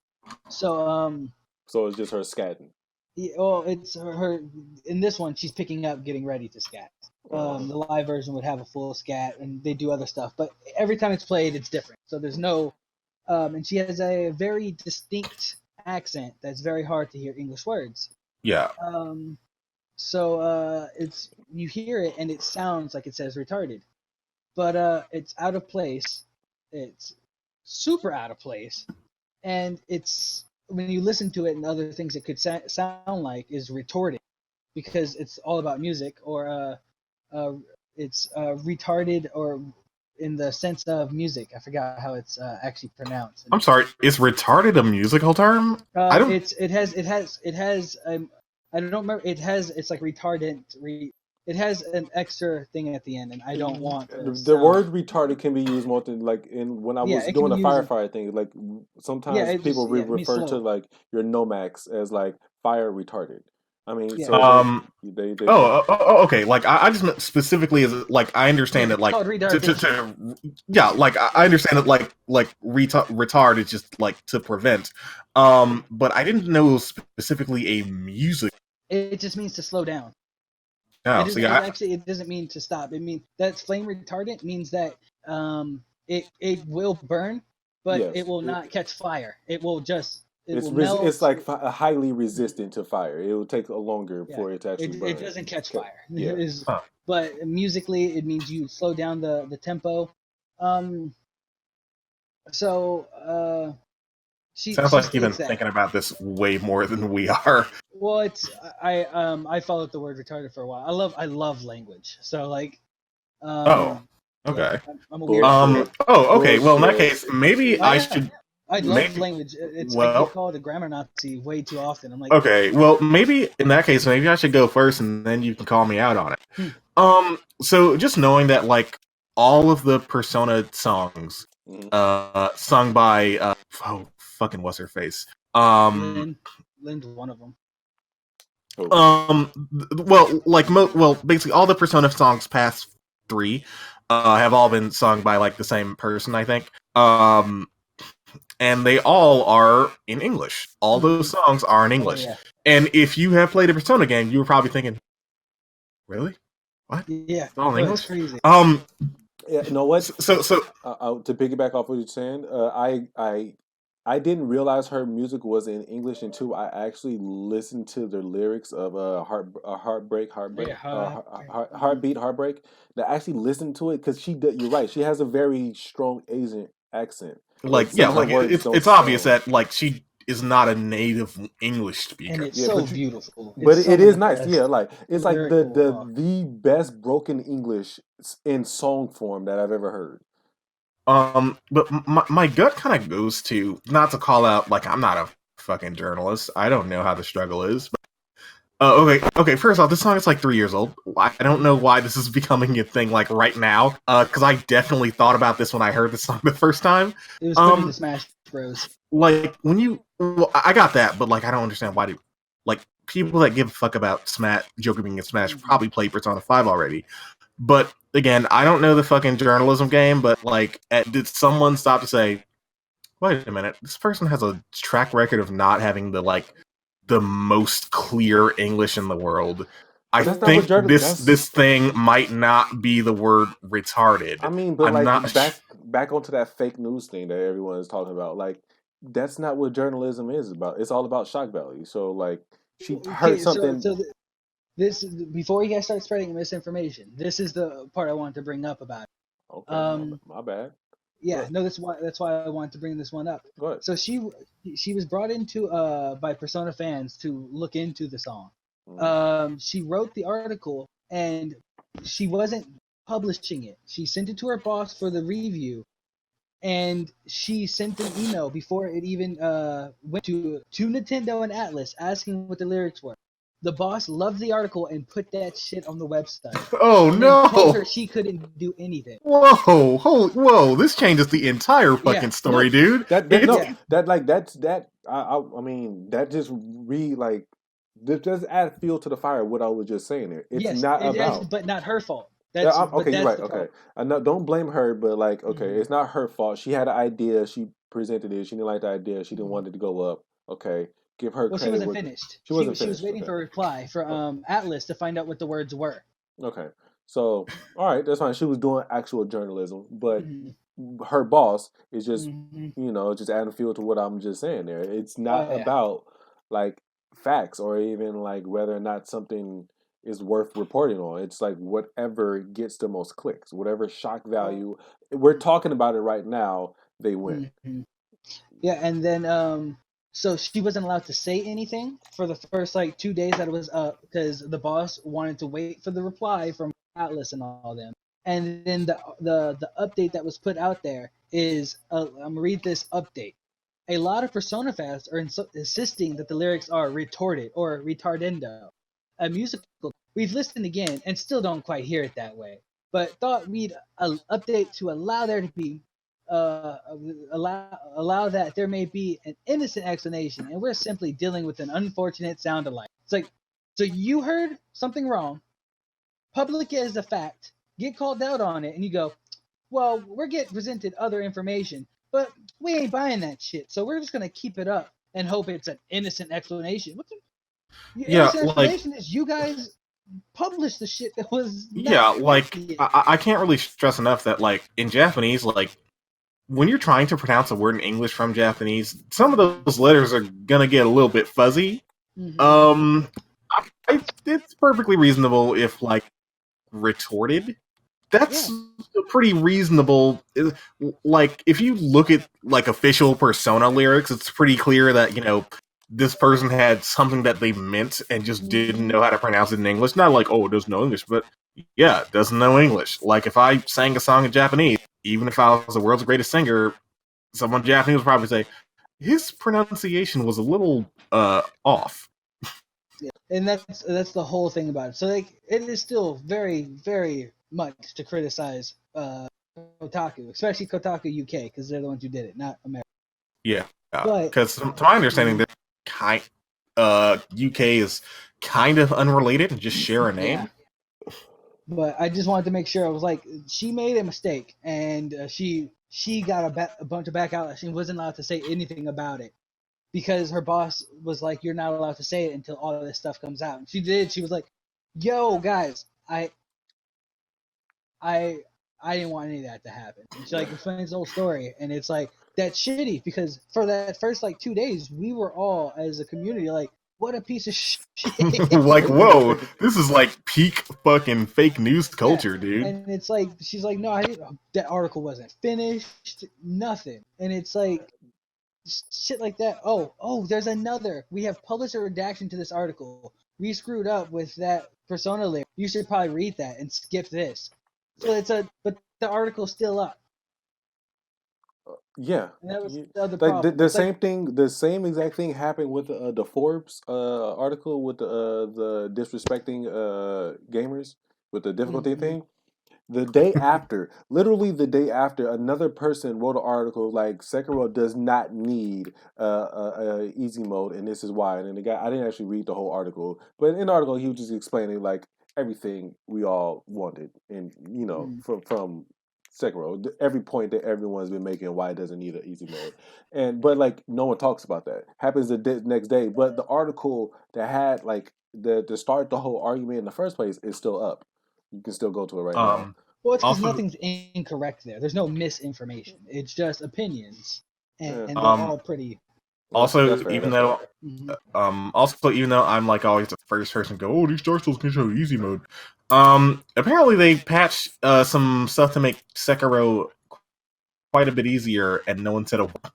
So So it's just her scatting. Yeah, well, it's her. In this one, she's picking up, getting ready to scat. The live version would have a full scat, and they do other stuff. But every time it's played, it's different. So there's no. And she has a very distinct accent that's very hard to hear English words. Yeah. So it's you hear it and it sounds like it says retarded, but it's out of place. It's super out of place, and it's when you listen to it and other things it could sound like is retorted, because it's all about music, or it's retarded, or in the sense of music. I forgot how it's actually pronounced. I'm sorry, is retarded a musical term? I don't. It has. I don't remember. It's like retardant. It has an extra thing at the end, and I don't want the word retarded can be used more than like when I was doing the firefighter thing. Like sometimes people refer to like your Nomax as like fire retarded. I mean, Yeah. so they okay. Like I just meant specifically as like I understand that like yeah, like I understand that like retard is just like to prevent. But I didn't know specifically a music. It just means to slow down. Oh, it doesn't mean to stop. It means that's flame retardant means that it will burn, but it will not catch fire. It will just will melt. It's like highly resistant to fire. It will take longer for it to actually burn. It doesn't catch fire. Yeah. But musically, it means you slow down the tempo. Sounds like you've been thinking about this way more than we are. Well, I followed the word retarded for a while. I love language. So like. Okay. Yeah, I'm a weird okay. Well, in that case, maybe I should. I love language. I get called a grammar Nazi way too often. I'm like, okay, well, maybe in that case, maybe I should go first, and then you can call me out on it. So just knowing that, like, all of the Persona songs, sung by, fucking what's her face? Lynn's one of them. Basically, all the Persona songs past 3, have all been sung by like the same person, I think. And they all are in English. All those songs are in English. Yeah. And if you have played a Persona game, you were probably thinking, "Really? What? Yeah, it's all in English." Crazy. Yeah, you know what? So to piggyback off what you're saying, I didn't realize her music was in English until I actually listened to the lyrics of Heartbeat. That I actually listened to it because you're right. She has a very strong Asian accent. It's obvious that like she is not a native English speaker. And it's so beautiful. But it is nice. Yeah, like it's like the best broken English in song form that I've ever heard. But my gut kind of goes to, not to call out, like, I'm not a fucking journalist. I don't know how the struggle is. But, okay. First off, this song is like 3 years old. I don't know why this is becoming a thing like right now. Because I definitely thought about this when I heard the song the first time. It was put in the Smash Bros. Like I got that, but like I don't understand why people that give a fuck about Joker being in Smash probably played Persona 5 already. But again, I don't know the fucking journalism game, but like, did someone stop to say, wait a minute, this person has a track record of not having the most clear English in the world. I think this thing might not be the word retarded. I mean, but back onto that fake news thing that everyone is talking about, like, that's not what journalism is about. It's all about shock value. So like, she heard something. This before you guys start spreading misinformation. This is the part I wanted to bring up about it. Okay, my bad. Yeah, no, that's why I wanted to bring this one up. Go ahead. So she was brought into by Persona fans to look into the song. She wrote the article and she wasn't publishing it. She sent it to her boss for the review, and she sent an email before it even went to Nintendo and Atlas asking what the lyrics were. The boss loved the article and put that shit on the website. Oh no! Told her she couldn't do anything. Whoa! This changes the entire fucking story, dude. I mean, that just this does add fuel to the fire. What I was just saying there. It's but not her fault. You're right. Okay, I know. Don't blame her, but like, okay, it's not her fault. She had an idea. She presented it. She didn't like the idea. She didn't want it to go up. Okay. Give her credit. She wasn't finished. She was waiting for a reply for Atlas to find out what the words were. Okay. So, all right, that's fine. She was doing actual journalism, but her boss is just, just adding fuel to what I'm just saying there. It's not about like facts or even like whether or not something is worth reporting on. It's like whatever gets the most clicks, whatever shock value. We're talking about it right now. They win. Yeah, and then so she wasn't allowed to say anything for the first 2 days that it was up because the boss wanted to wait for the reply from Atlas and all them. And then the update that was put out there is I'm gonna read this update. A lot of Persona fans are insisting that the lyrics are retorted or retardendo, a musical. We've listened again and still don't quite hear it that way, but thought we'd update to allow there to be allow that there may be an innocent explanation, and we're simply dealing with an unfortunate sound alike. It's like, So you heard something wrong, public as a fact, get called out on it, and you go, well, we're getting presented other information, but we ain't buying that shit. So we're just going to keep it up and hope it's an innocent explanation. Innocent explanation is you guys published the shit that was I can't really stress enough that, like, in Japanese, like, when you're trying to pronounce a word in English from Japanese, some of those letters are gonna get a little bit fuzzy. Mm-hmm. It's perfectly reasonable if, like, retorted. That's pretty reasonable. Like, if you look at, like, official Persona lyrics, it's pretty clear that, you know, this person had something that they meant and just didn't know how to pronounce it in English. Not like, oh, it doesn't know English, but yeah, it doesn't know English. Like, if I sang a song in Japanese, even if I was the world's greatest singer, someone Japanese would probably say, his pronunciation was a little off. Yeah, and that's the whole thing about it. So, like, it is still very, very much to criticize Kotaku, especially Kotaku UK, because they're the ones who did it, not America. Yeah, because to my understanding, UK is kind of unrelated and just share a name. Yeah. But I just wanted to make sure. I was like, she made a mistake, and she got a bunch of back out. She wasn't allowed to say anything about it because her boss was like, "You're not allowed to say it until all of this stuff comes out." And she did. She was like, "Yo, guys, I didn't want any of that to happen." And she like explains the whole story, and it's like that's shitty because for that first like 2 days, we were all as a community like, what a piece of shit. Like, whoa, this is like peak fucking fake news culture, dude. And it's like, she's like, no, that article wasn't finished, nothing. And it's like, shit like that. Oh, there's another. We have published a redaction to this article. We screwed up with that Persona layer. You should probably read that and skip this. So but the article's still up. Yeah, and that was the other problem. The same exact thing happened with the Forbes article with the disrespecting gamers with the difficulty thing. The day after, literally the day after, another person wrote an article like Sekiro does not need easy mode, and this is why. And the guy, I didn't actually read the whole article, but in the article he was just explaining like everything we all wanted, and you know from Sekiro, every point that everyone's been making why it doesn't need an easy mode, but like no one talks about that. Happens the next day, but the article that had like to start the whole argument in the first place is still up. You can still go to it right now. Well, it's because nothing's incorrect there. There's no misinformation. It's just opinions, and they're all pretty. Also, even though I'm like always the first person to go, oh, these Dark Souls can show easy mode. Apparently they patched some stuff to make Sekiro quite a bit easier, and no one said a word.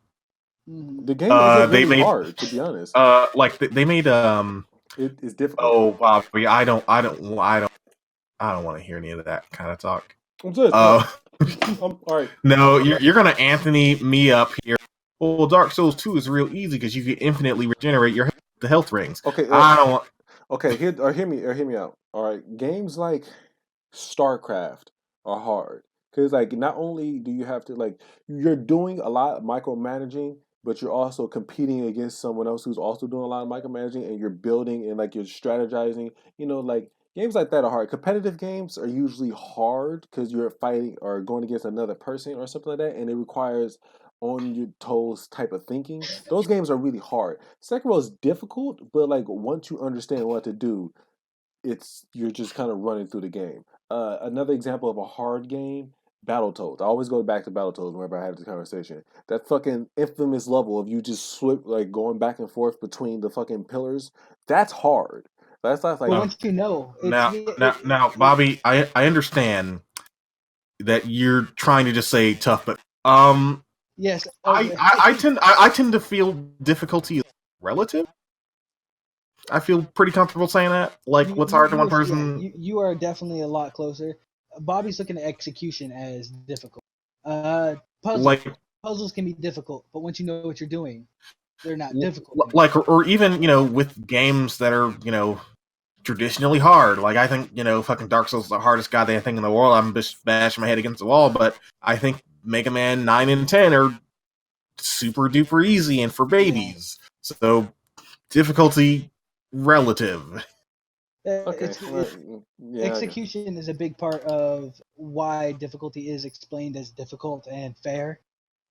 The game is really hard, to be honest. Like they made it is difficult. Oh, Bobby, I don't want to hear any of that kind of talk. I'm just. All right. No, you're gonna Anthony me up here. Well, Dark Souls 2 is real easy because you can infinitely regenerate the health rings. Okay, I don't want. Okay, hear me out. All right, games like StarCraft are hard because like not only do you have to like you're doing a lot of micromanaging, but you're also competing against someone else who's also doing a lot of micromanaging, and you're building and like you're strategizing. You know, like games like that are hard. Competitive games are usually hard because you're fighting or going against another person or something like that, and it requires on your toes type of thinking. Those games are really hard. Sekiro is difficult, but like once you understand what to do, you're just kind of running through the game. Another example of a hard game, Battletoads. I always go back to Battletoads whenever I have this conversation. That fucking infamous level of you just like going back and forth between the fucking pillars. That's hard. That's not like once you know. Now, Bobby, I understand that you're trying to just say tough, but yes, I tend to feel difficulty is relative. I feel pretty comfortable saying that. Like, what's hard to one person? Yeah, you are definitely a lot closer. Bobby's looking at execution as difficult. Puzzles can be difficult, but once you know what you're doing, they're not difficult. Like, or even with games that are traditionally hard. Like, I think fucking Dark Souls is the hardest goddamn thing in the world. I'm just bashing my head against the wall, but I think Mega Man 9 and 10 are super duper easy and for babies. So difficulty relative. Okay. Execution is a big part of why difficulty is explained as difficult and fair,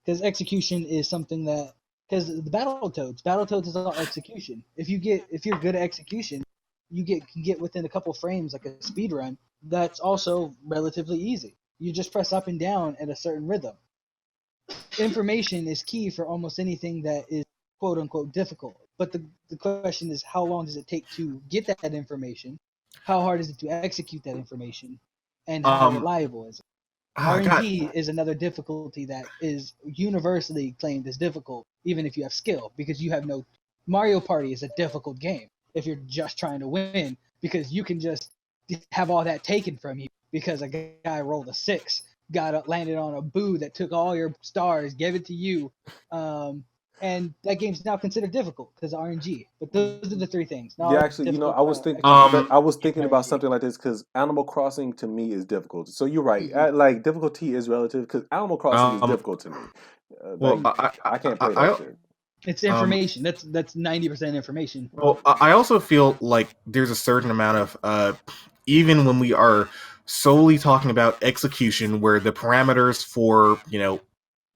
because execution is something that because the Battletoads is all execution. If you're good at execution, can get within a couple frames like a speed run. That's also relatively easy. You just press up and down at a certain rhythm. Information is key for almost anything that is quote unquote difficult. But the question is, how long does it take to get that information? How hard is it to execute that information? And how reliable is it? RNG is another difficulty that is universally claimed as difficult, even if you have skill, because you have no. Mario Party is a difficult game if you're just trying to win, because you can just have all that taken from you because a guy rolled a 6, landed on a boo that took all your stars, gave it to you, and that game's now considered difficult because of RNG. But those are the three things. Yeah, actually, I was thinking about something like this because Animal Crossing to me is difficult. So you're right. Like difficulty is relative because Animal Crossing is difficult to me. I can't play that shit. It's information. That's 90% information. Well, I also feel like there's a certain amount of even when we are solely talking about execution, where the parameters for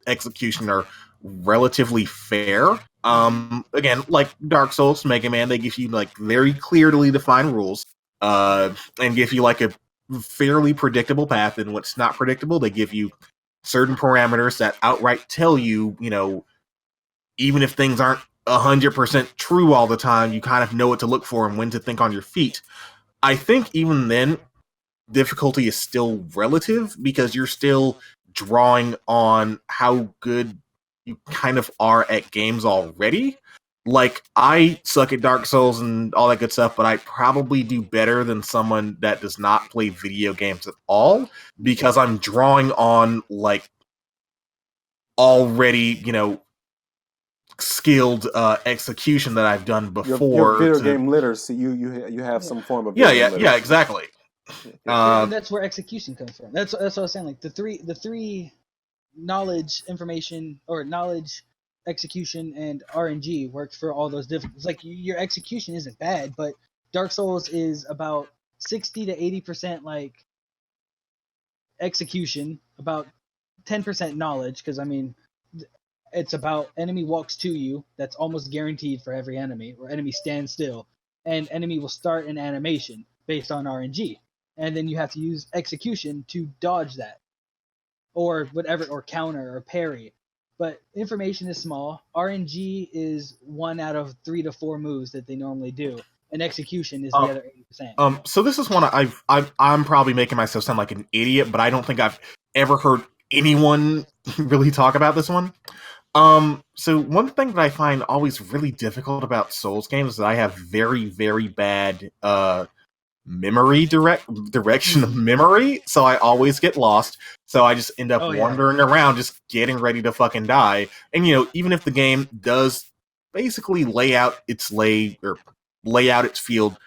execution are relatively fair. Again, like Dark Souls, Mega Man, they give you like very clearly defined rules, and give you like a fairly predictable path. And what's not predictable, they give you certain parameters that outright tell you, even if things aren't 100% true all the time, you kind of know what to look for and when to think on your feet. I think even then, difficulty is still relative because you're still drawing on how good you kind of are at games already. Like, I suck at Dark Souls and all that good stuff, but I probably do better than someone that does not play video games at all because I'm drawing on, like, already, skilled execution that I've done before. Your video game literacy, you have some form of literacy. Exactly. And that's where execution comes from. That's what I was saying. Like the three knowledge, information, or knowledge, execution, and RNG works for all those different. It's like your execution isn't bad, but Dark Souls is about 60 to 80% like execution, about 10% knowledge, because I mean, it's about enemy walks to you. That's almost guaranteed for every enemy, or enemy stands still, and enemy will start an animation based on RNG. And then you have to use execution to dodge that, or whatever, or counter, or parry. But information is small. RNG is 1 out of 3 to 4 moves that they normally do, and execution is the other 80%. So this is one I'm probably making myself sound like an idiot, but I don't think I've ever heard anyone really talk about this one. So one thing that I find always really difficult about Souls games is that I have very, very bad memory direction of memory, so I always get lost. So I just end up wandering around, just getting ready to fucking die. And even if the game does basically lay out its field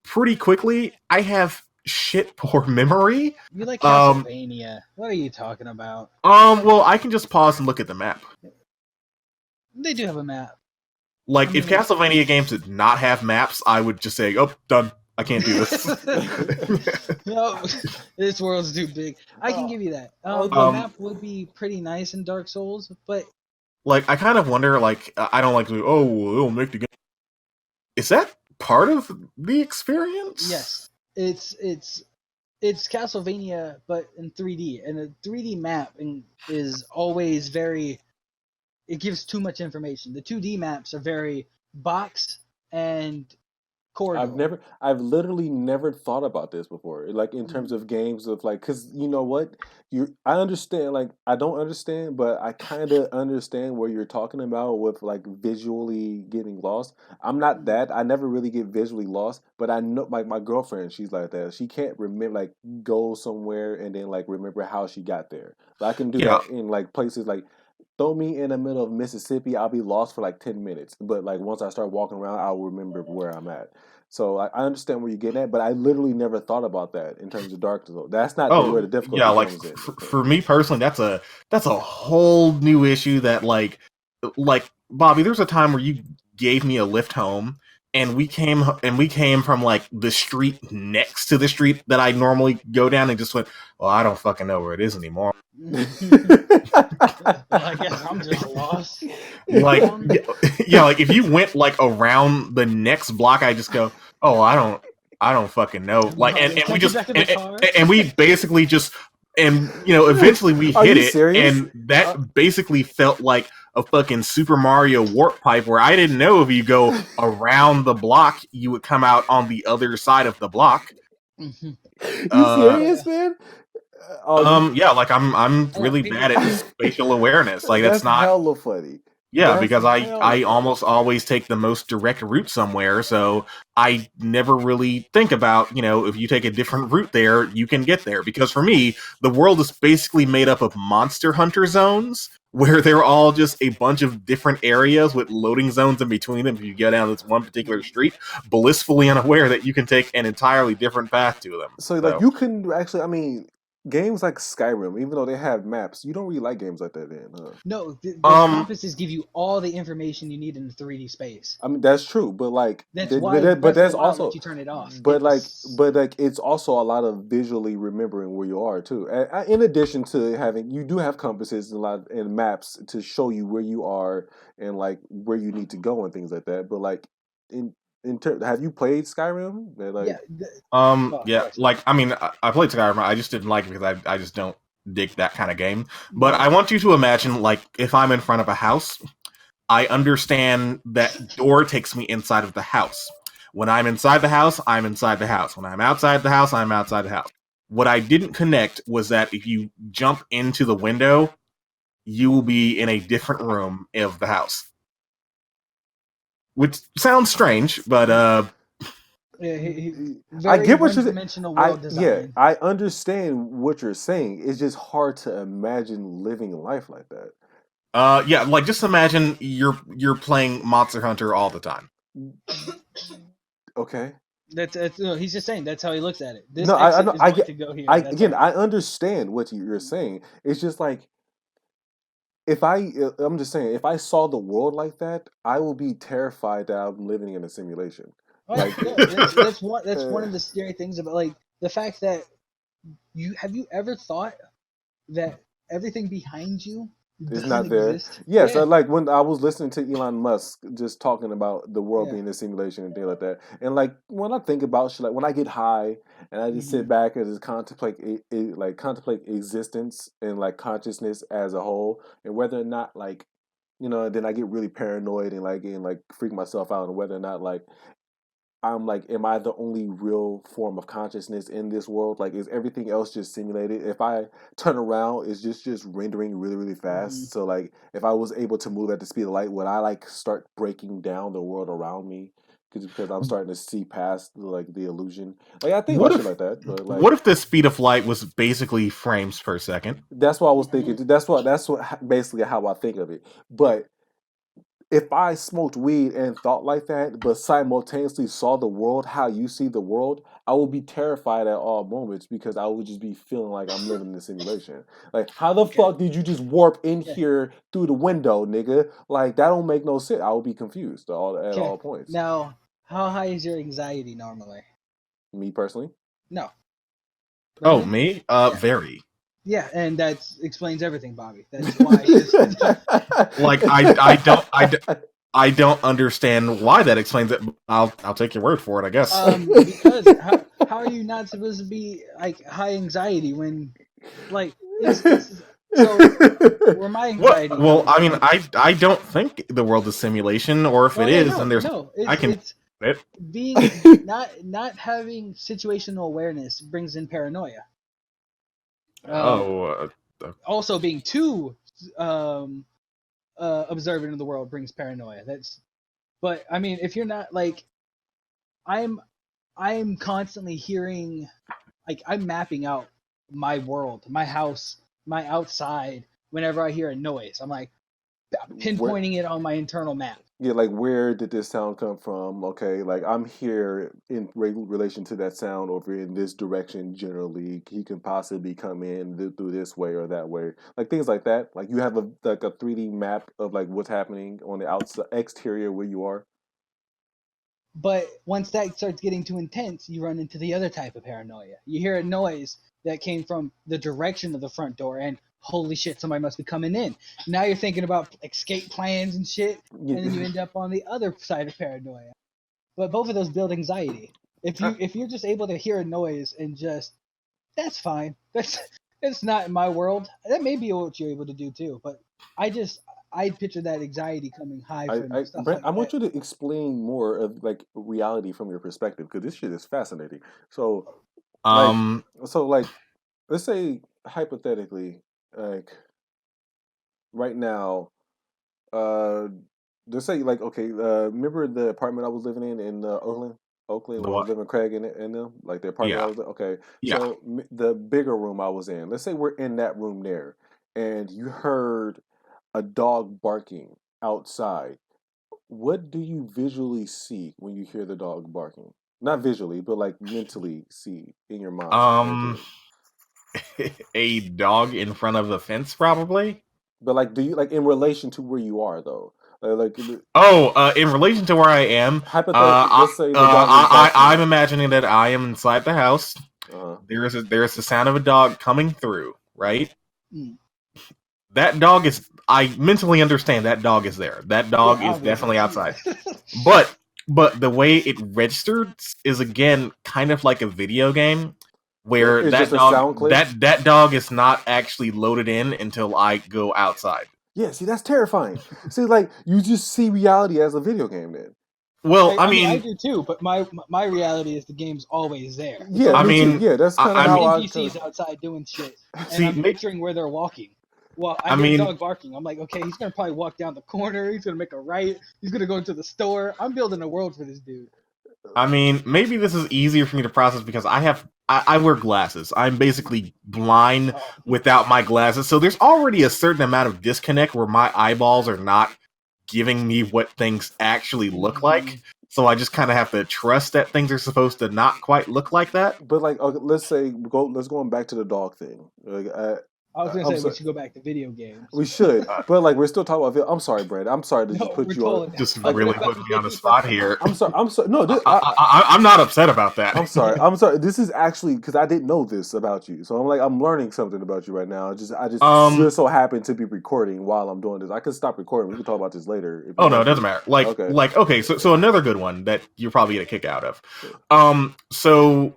pretty quickly, I have shit poor memory. You like Castlevania? What are you talking about? Well, I can just pause and look at the map. They do have a map. Like, if Castlevania games did not have maps, I would just say, "Oh, done. I can't do this." No, this world's too big. I can give you that. The map would be pretty nice in Dark Souls, but like, I kind of wonder. Like, I don't like to. Oh, it'll make the game. Is that part of the experience? Yes, it's Castlevania, but in 3D, and a 3D map is always very. It gives too much information. The 2D maps are very box and corridor. I've literally never thought about this before. Like in terms of games of like, because you know what, I understand. Like I don't understand, but I kind of understand what you're talking about with like visually getting lost. I'm not that. I never really get visually lost, but I know like my girlfriend, she's like that. She can't remember like go somewhere and then like remember how she got there. But I can do that in like places like. Throw me in the middle of Mississippi, I'll be lost for like 10 minutes. But like once I start walking around, I'll remember where I'm at. So I understand where you're getting at, but I literally never thought about that in terms of Dark Souls. That's not where the difficulty comes in. For me personally, that's a whole new issue that like Bobby, there's a time where you gave me a lift home and we came from like the street next to the street that I normally go down, and just went, well, I don't fucking know where it is anymore. I guess I'm just lost. Like, yeah, like if you went like around the next block, I just go, oh, I don't fucking know. Like, and we just and we basically just, and eventually we hit it, and that basically felt like a fucking Super Mario warp pipe, where I didn't know if you go around the block, you would come out on the other side of the block. You serious, man? Yeah, like I'm really bad at spatial awareness. Like that's not hella funny. Yeah, because I almost always take the most direct route somewhere, so I never really think about, if you take a different route there, you can get there. Because for me, the world is basically made up of Monster Hunter zones, where they're all just a bunch of different areas with loading zones in between them. If you go down this one particular street, blissfully unaware that you can take an entirely different path to them. So like, you couldn't actually, games like Skyrim, even though they have maps, you don't really like games like that then, huh? No, the compasses give you all the information you need in the 3D space. I mean, that's true, but like, that's why. But there's also you turn it off. But it's also a lot of visually remembering where you are too. In addition to you do have compasses and maps to show you where you are and like where you need to go and things like that. But like have you played Skyrim? Like, like I mean, I played Skyrim. I just didn't like it because I just don't dig that kind of game. But I want you to imagine, like, if I'm in front of a house, I understand that door takes me inside of the house. When I'm inside the house, I'm inside the house. When I'm outside the house, I'm outside the house. What I didn't connect was that if you jump into the window, you will be in a different room of the house. Which sounds strange, but I get what you're saying. I understand what you're saying. It's just hard to imagine living life like that. Yeah, like just imagine you're playing Monster Hunter all the time. Okay. He's just saying that's how he looks at it. I understand what you're saying. It's just like, I'm just saying, if I saw the world like that, I will be terrified that I'm living in a simulation. That's one of the scary things about, like, the fact that have you ever thought that everything behind you is not there? Exist? Yes, yeah. Like when I was listening to Elon Musk just talking about the world being a simulation and things like that, and like when I think about shit, like when I get high and I just sit back and just contemplate existence and like consciousness as a whole, and whether or not like, then I get really paranoid and freak myself out, and whether or not like I'm like, am I the only real form of consciousness in this world? Like, is everything else just simulated? If I turn around, it's just rendering really, really fast. So like, if I was able to move at the speed of light, would I like start breaking down the world around me? Because I'm starting to see past like the illusion. Like, I think about shit like that. But like, what if the speed of light was basically frames per second? That's what I was thinking. That's what basically how I think of it. But if I smoked weed and thought like that, but simultaneously saw the world how you see the world, I would be terrified at all moments because I would just be feeling like I'm living in a simulation. Like, how the fuck did you just warp in here through the window, nigga? Like, that don't make no sense. I would be confused at all points. Now, how high is your anxiety normally? Me personally? No. Oh, me? Very. Yeah, and that explains everything, Bobby. That's why. Like I don't understand why that explains it. I'll take your word for it, I guess. Because how are you not supposed to be like high anxiety when, like, so where my anxiety? Well, I mean, I don't think the world is simulation, or if it is, then there's being not having situational awareness brings in paranoia. Also, being too observant of the world brings paranoia. But I mean, if you're not like, I'm constantly hearing, like, I'm mapping out my world, my house, my outside. Whenever I hear a noise, I'm like pinpointing it on my internal map. Yeah, like, where did this sound come from? Okay, like, I'm here in relation to that sound over in this direction generally. He can possibly come in through this way or that way. Like, things like that. Like, you have a 3D map of, like, what's happening on the outside, exterior where you are. But once that starts getting too intense, you run into the other type of paranoia. You hear a noise that came from the direction of the front door, and holy shit, somebody must be coming in. Now you're thinking about escape plans and shit, and then you end up on the other side of paranoia. But both of those build anxiety. If you're just able to hear a noise and just, that's fine. That's not in my world. That may be what you're able to do too. But I picture that anxiety coming high from stuff Brent, like I that. want you to explain more of like reality from your perspective because this shit is fascinating. So, let's say hypothetically, like right now, let's say like okay, remember the apartment I was living in Oakland, where I was living Craig and them, like the apartment I was in? Okay. Yeah. So the bigger room I was in, let's say we're in that room there, and you heard a dog barking outside. What do you visually see when you hear the dog barking? Not visually, but like mentally see in your mind. A dog in front of the fence, probably. But like, do you like in relation to where you are though? In relation to where I am, hypothetically, let's say the dog is barking. I'm imagining that I am inside the house. There's the sound of a dog coming through, right? That dog is. I mentally understand that dog is there. That dog is definitely outside. But the way it registered is again kind of like a video game where that dog is not actually loaded in until I go outside. Yeah, see, that's terrifying. See, like you just see reality as a video game then. Well, I mean, I do too, but my reality is the game's always there. Yeah, I mean, yeah, that's kind of how NPCs outside doing shit, and I'm picturing where they're walking. Well, I hear a dog barking. I'm like, okay, he's gonna probably walk down the corner. He's gonna make a right. He's gonna go into the store. I'm building a world for this dude. I mean, maybe this is easier for me to process because I wear glasses. I'm basically blind without my glasses, so there's already a certain amount of disconnect where my eyeballs are not giving me what things actually look like. So I just kind of have to trust that things are supposed to not quite look like that. But like, okay, let's go back to the dog thing. I was going to say we should go back to video games. We should, but like we're still talking about video. I'm sorry, Brad. I'm sorry to just put you on. Just really put me on the spot here. I'm sorry. No, I'm not upset about that. I'm sorry. This is actually because I didn't know this about you, so I'm learning something about you right now. I just so happen to be recording while I'm doing this. I can stop recording. We can talk about this later. Oh no, it doesn't matter. Okay, so another good one that you're probably gonna kick out of. So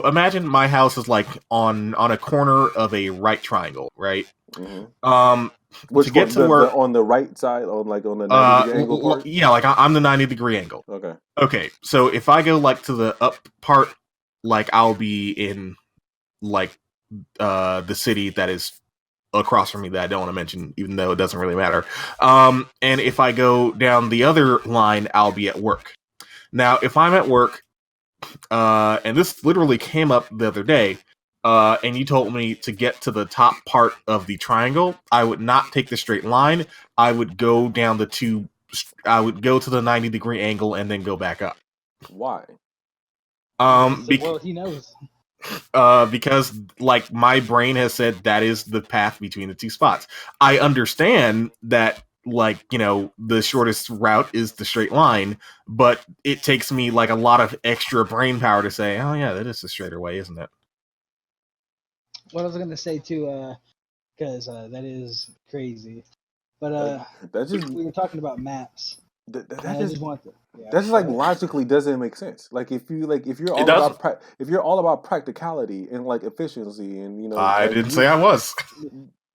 imagine my house is like on a corner of a right triangle. Right. Mm-hmm. Which to get to where on the right side, on the 90-degree angle part? Yeah, like I'm the 90-degree angle. Okay. So if I go like to the up part, like I'll be in like the city that is across from me that I don't want to mention, even though it doesn't really matter. And if I go down the other line, I'll be at work. Now, if I'm at work, and this literally came up the other day. And you told me to get to the top part of the triangle, I would not take the straight line. I would go down I would go to the 90-degree angle and then go back up. Why? Well, he knows. Because like my brain has said that is the path between the two spots. I understand that the shortest route is the straight line, but it takes me like a lot of extra brain power to say, oh yeah, that is the straighter way, isn't it? What I was gonna say too, because that is crazy, but we were talking about maps. That's like logically doesn't make sense. Like if you're all about practicality and like efficiency and I didn't say I was.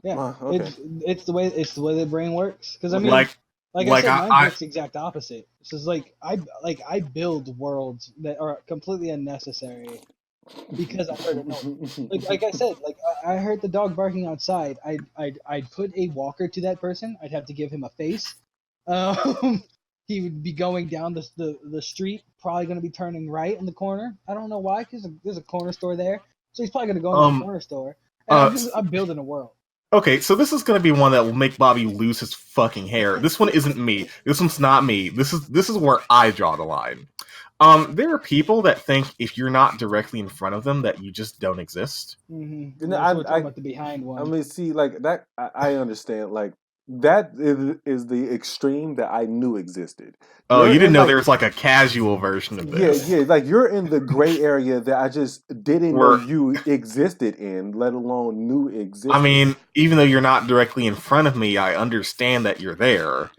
Yeah, okay. It's the way the brain works. Because I mean, like I said, mine works the exact opposite. It's just like I build worlds that are completely unnecessary. Because I heard a noise. Like I said, I heard the dog barking outside. I'd put a walker to that person. I'd have to give him a face. He would be going down the street, probably going to be turning right in the corner. I don't know why, because there's a corner store there. So he's probably going to go in the corner store. And I'm building a world. Okay, so this is going to be one that will make Bobby lose his fucking hair. This one isn't me. This one's not me. This is where I draw the line. There are people that think if you're not directly in front of them that you just don't exist. Mm-hmm. We're talking about the behind one. I mean, see, like that, I understand. Like that is the extreme that I knew existed. Oh, you didn't know there was like a casual version of this. Yeah, like you're in the gray area that I just didn't know you existed in, let alone knew existed. I mean, even though you're not directly in front of me, I understand that you're there.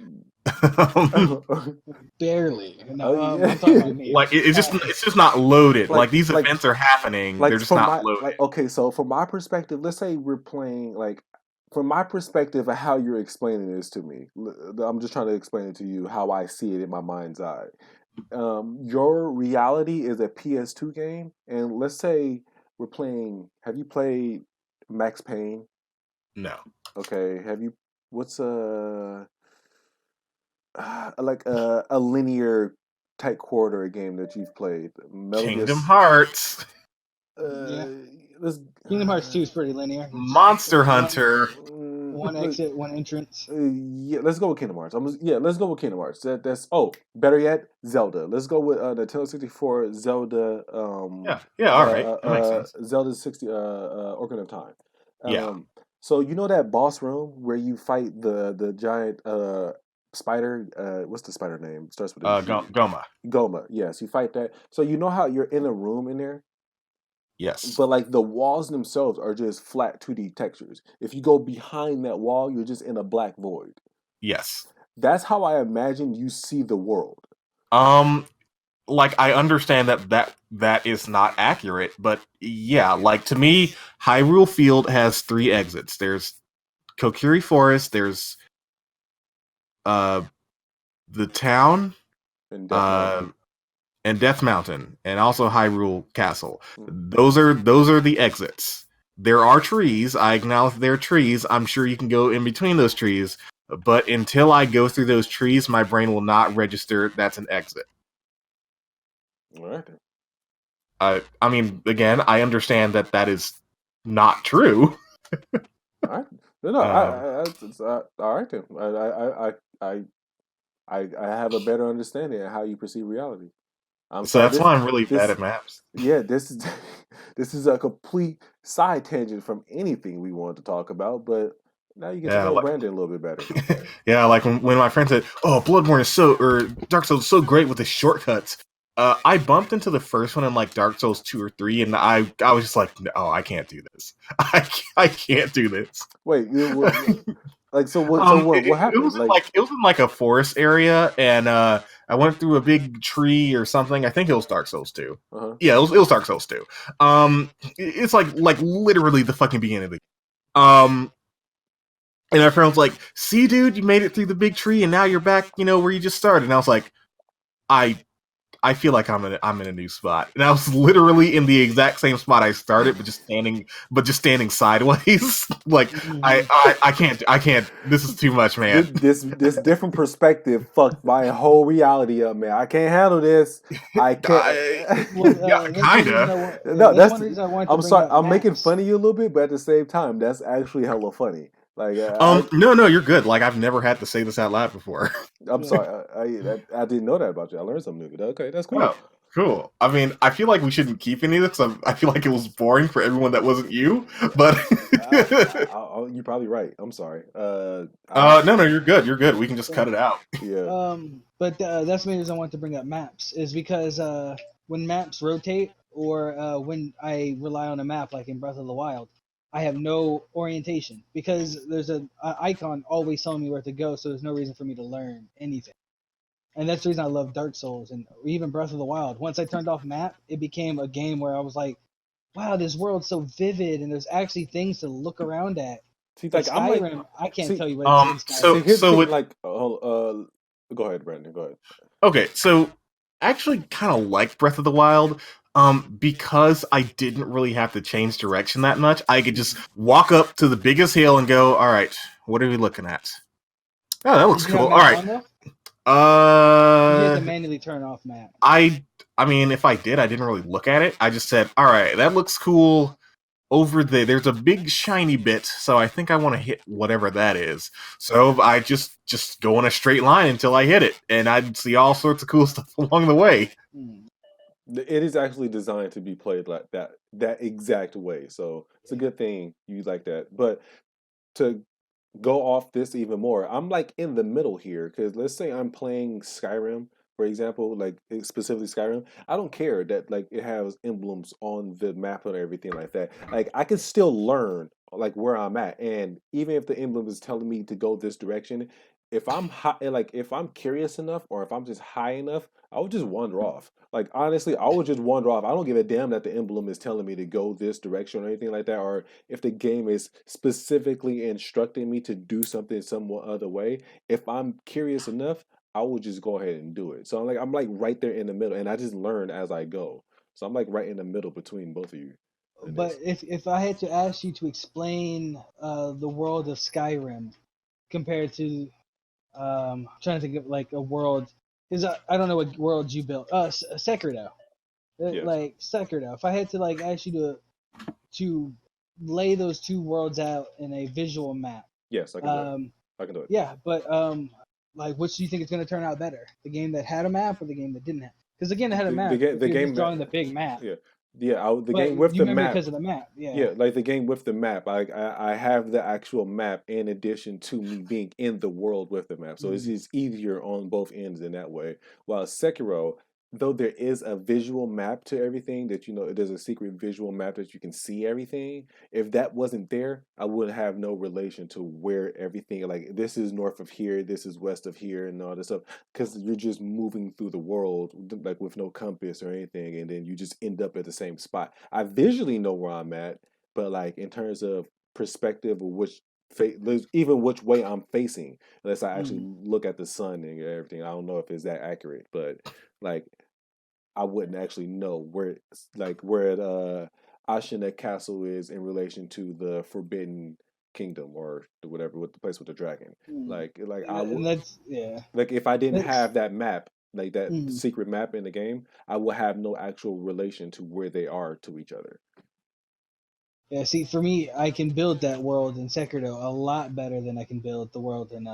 Barely. No, yeah. I'm talking about me. Like it's just not loaded. Like these events are happening. They're just not loaded. Like, okay, so from my perspective, let's say we're playing like from my perspective of how you're explaining this to me. I'm just trying to explain it to you how I see it in my mind's eye. Your reality is a PS2 game, and let's say we're playing. Have you played Max Payne? No. Okay. Have you? What's like a linear tight corridor game that you've played? Kingdom Hearts. Yeah. Kingdom Hearts 2 is pretty linear. Monster Hunter. One exit, one entrance. Yeah, let's go with Kingdom Hearts. Let's go with Kingdom Hearts. That's better yet, Zelda. Let's go with Nintendo 64 Zelda. Yeah, all right. That makes sense. Zelda 60 Ocarina of Time. Yeah. So you know that boss room where you fight the giant spider? What's the spider name? It starts with Goma. Goma. Yes, you fight that. So you know how you're in a room in there. Yes. But like the walls themselves are just flat 2D textures. If you go behind that wall, you're just in a black void. Yes. That's how I imagine you see the world. Like I understand that is not accurate, but yeah, like to me, Hyrule Field has 3 exits. There's Kokiri Forest, there's the town, and Death Mountain, and also Hyrule Castle. Those are the exits. There are trees. I acknowledge there are trees. I'm sure you can go in between those trees, but until I go through those trees, my brain will not register that's an exit. All right. I mean, again, I understand that is not true. All right. No, all right then. I have a better understanding of how you perceive reality. So that's why I'm really bad at maps. Yeah, this is a complete side tangent from anything we wanted to talk about, but now you get to know Brandon a little bit better. Yeah, like when my friend said, "Oh, Bloodborne or Dark Souls is so great with the shortcuts." I bumped into the first one in like Dark Souls 2 or 3, and I was just like, "No, I can't do this. I can't do this." Wait, like so what happened? It was in like a forest area, and I went through a big tree or something. I think it was Dark Souls 2. Uh-huh. Yeah, it was Dark Souls 2. It's like literally the fucking beginning of the game. And my friend was like, "See, dude, you made it through the big tree, and now you're back, where you just started." And I was like, I feel like I'm in a new spot, and I was literally in the exact same spot I started, but just standing sideways. Like I can't. This is too much, man. This different perspective fucked my whole reality up, man. I can't handle this. I can't. Kinda. No, I'm sorry. I'm making fun of you a little bit, but at the same time, that's actually hella funny. Like, no, you're good. Like, I've never had to say this out loud before. I'm sorry. I didn't know that about you. I learned something new. Okay, that's cool. Oh, cool. I mean, I feel like we shouldn't keep any of this. I feel like it was boring for everyone that wasn't you. But you're probably right. I'm sorry. No, you're good. You're good. We can just cut it out. Yeah. But that's the main reason I want to bring up maps is because when maps rotate or when I rely on a map, like in Breath of the Wild, I have no orientation because there's an icon always telling me where to go, so there's no reason for me to learn anything. And that's the reason I love Dark Souls and even Breath of the Wild. Once I turned off map, it became a game where I was like, wow, this world's so vivid and there's actually things to look around at. See, like Skyrim, I can't tell you what it's in Skyrim. Go ahead, Brandon. Go ahead. Okay, so I actually kind of like Breath of the Wild. Because I didn't really have to change direction that much, I could just walk up to the biggest hill and go, all right, what are we looking at? Oh, that looks cool. All right. You had to manually turn off map. I mean, if I did, I didn't really look at it. I just said, all right, that looks cool. Over there, there's a big shiny bit, so I think I want to hit whatever that is. So I just go in a straight line until I hit it, and I'd see all sorts of cool stuff along the way. It is actually designed to be played like that exact way. So it's a good thing you like that. But to go off this even more. I'm like in the middle here because let's say I'm playing Skyrim, for example, like specifically Skyrim. I don't care that like it has emblems on the map and everything like that. Like I can still learn like where I'm at, and even if the emblem is telling me to go this direction, if I'm high, like if I'm curious enough, or if I'm just high enough, I would just wander off. Like honestly, I would just wander off. I don't give a damn that the emblem is telling me to go this direction or anything like that, or if the game is specifically instructing me to do something some other way. If I'm curious enough, I will just go ahead and do it. So I'm like right there in the middle, and I just learn as I go. So I'm like right in the middle between both of you. But if I had to ask you to explain the world of Skyrim compared to trying to think of like a world, because I don't know what world you built. Sekiro. Yes. Like Sekiro. If I had to like ask you to lay those two worlds out in a visual map. Yes, I can do it. I can do it. Yeah, but like, which do you think is going to turn out better? The game that had a map or the game that didn't have? Because the game that had a map, the game drawing the big map. Yeah. Yeah, the game with the map because of the map. Yeah. Yeah, like the game with the map. I have the actual map in addition to me being in the world with the map, so it's just easier on both ends in that way. While Sekiro, though there is a visual map to everything that there's a secret visual map that you can see everything. If that wasn't there, I would have no relation to where everything, like this is north of here, this is west of here, and all this stuff, because you're just moving through the world like with no compass or anything, and then you just end up at the same spot. I visually know where I'm at, but like in terms of perspective of even which way I'm facing, unless I actually look at the sun and everything, I don't know if it's that accurate, but like I wouldn't actually know where Ashina Castle is in relation to the Forbidden Kingdom or whatever, with the place with the dragon. Like I would, that's yeah. Like if I didn't have that map, like that secret map in the game, I would have no actual relation to where they are to each other. Yeah, see, for me, I can build that world in Sekiro a lot better than I can build the world in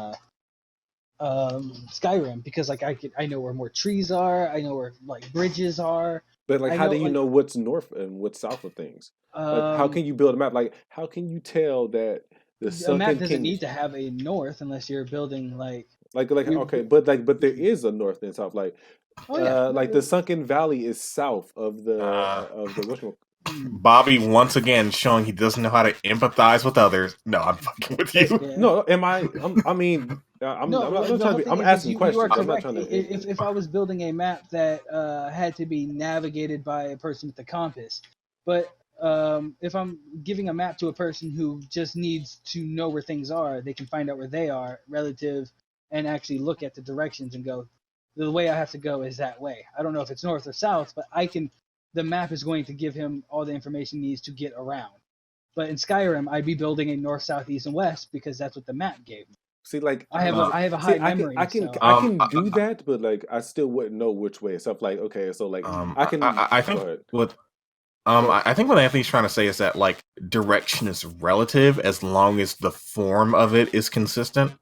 Skyrim, because like I know where more trees are, I know where like bridges are. But like, how do you know what's north and what's south of things? Like, how can you build a map? Like, how can you tell that the a map doesn't need to have a north unless you're building like okay, but there is a north and south. Like, like the Sunken Valley is south of the Bobby once again showing he doesn't know how to empathize with others. No, I'm fucking with you. Yeah. No, am I? I'm not trying to be. I'm asking questions. I'm not trying to. If I was building a map that had to be navigated by a person with a compass, but if I'm giving a map to a person who just needs to know where things are, they can find out where they are relative and actually look at the directions and go, the way I have to go is that way. I don't know if it's north or south, but the map is going to give him all the information he needs to get around. But in Skyrim, I'd be building a north, south, east, and west because that's what the map gave me. See, like I have a high memory. I can do that, but like I still wouldn't know which way. So like, okay, so like I can. I think I think what Anthony's trying to say is that like direction is relative as long as the form of it is consistent.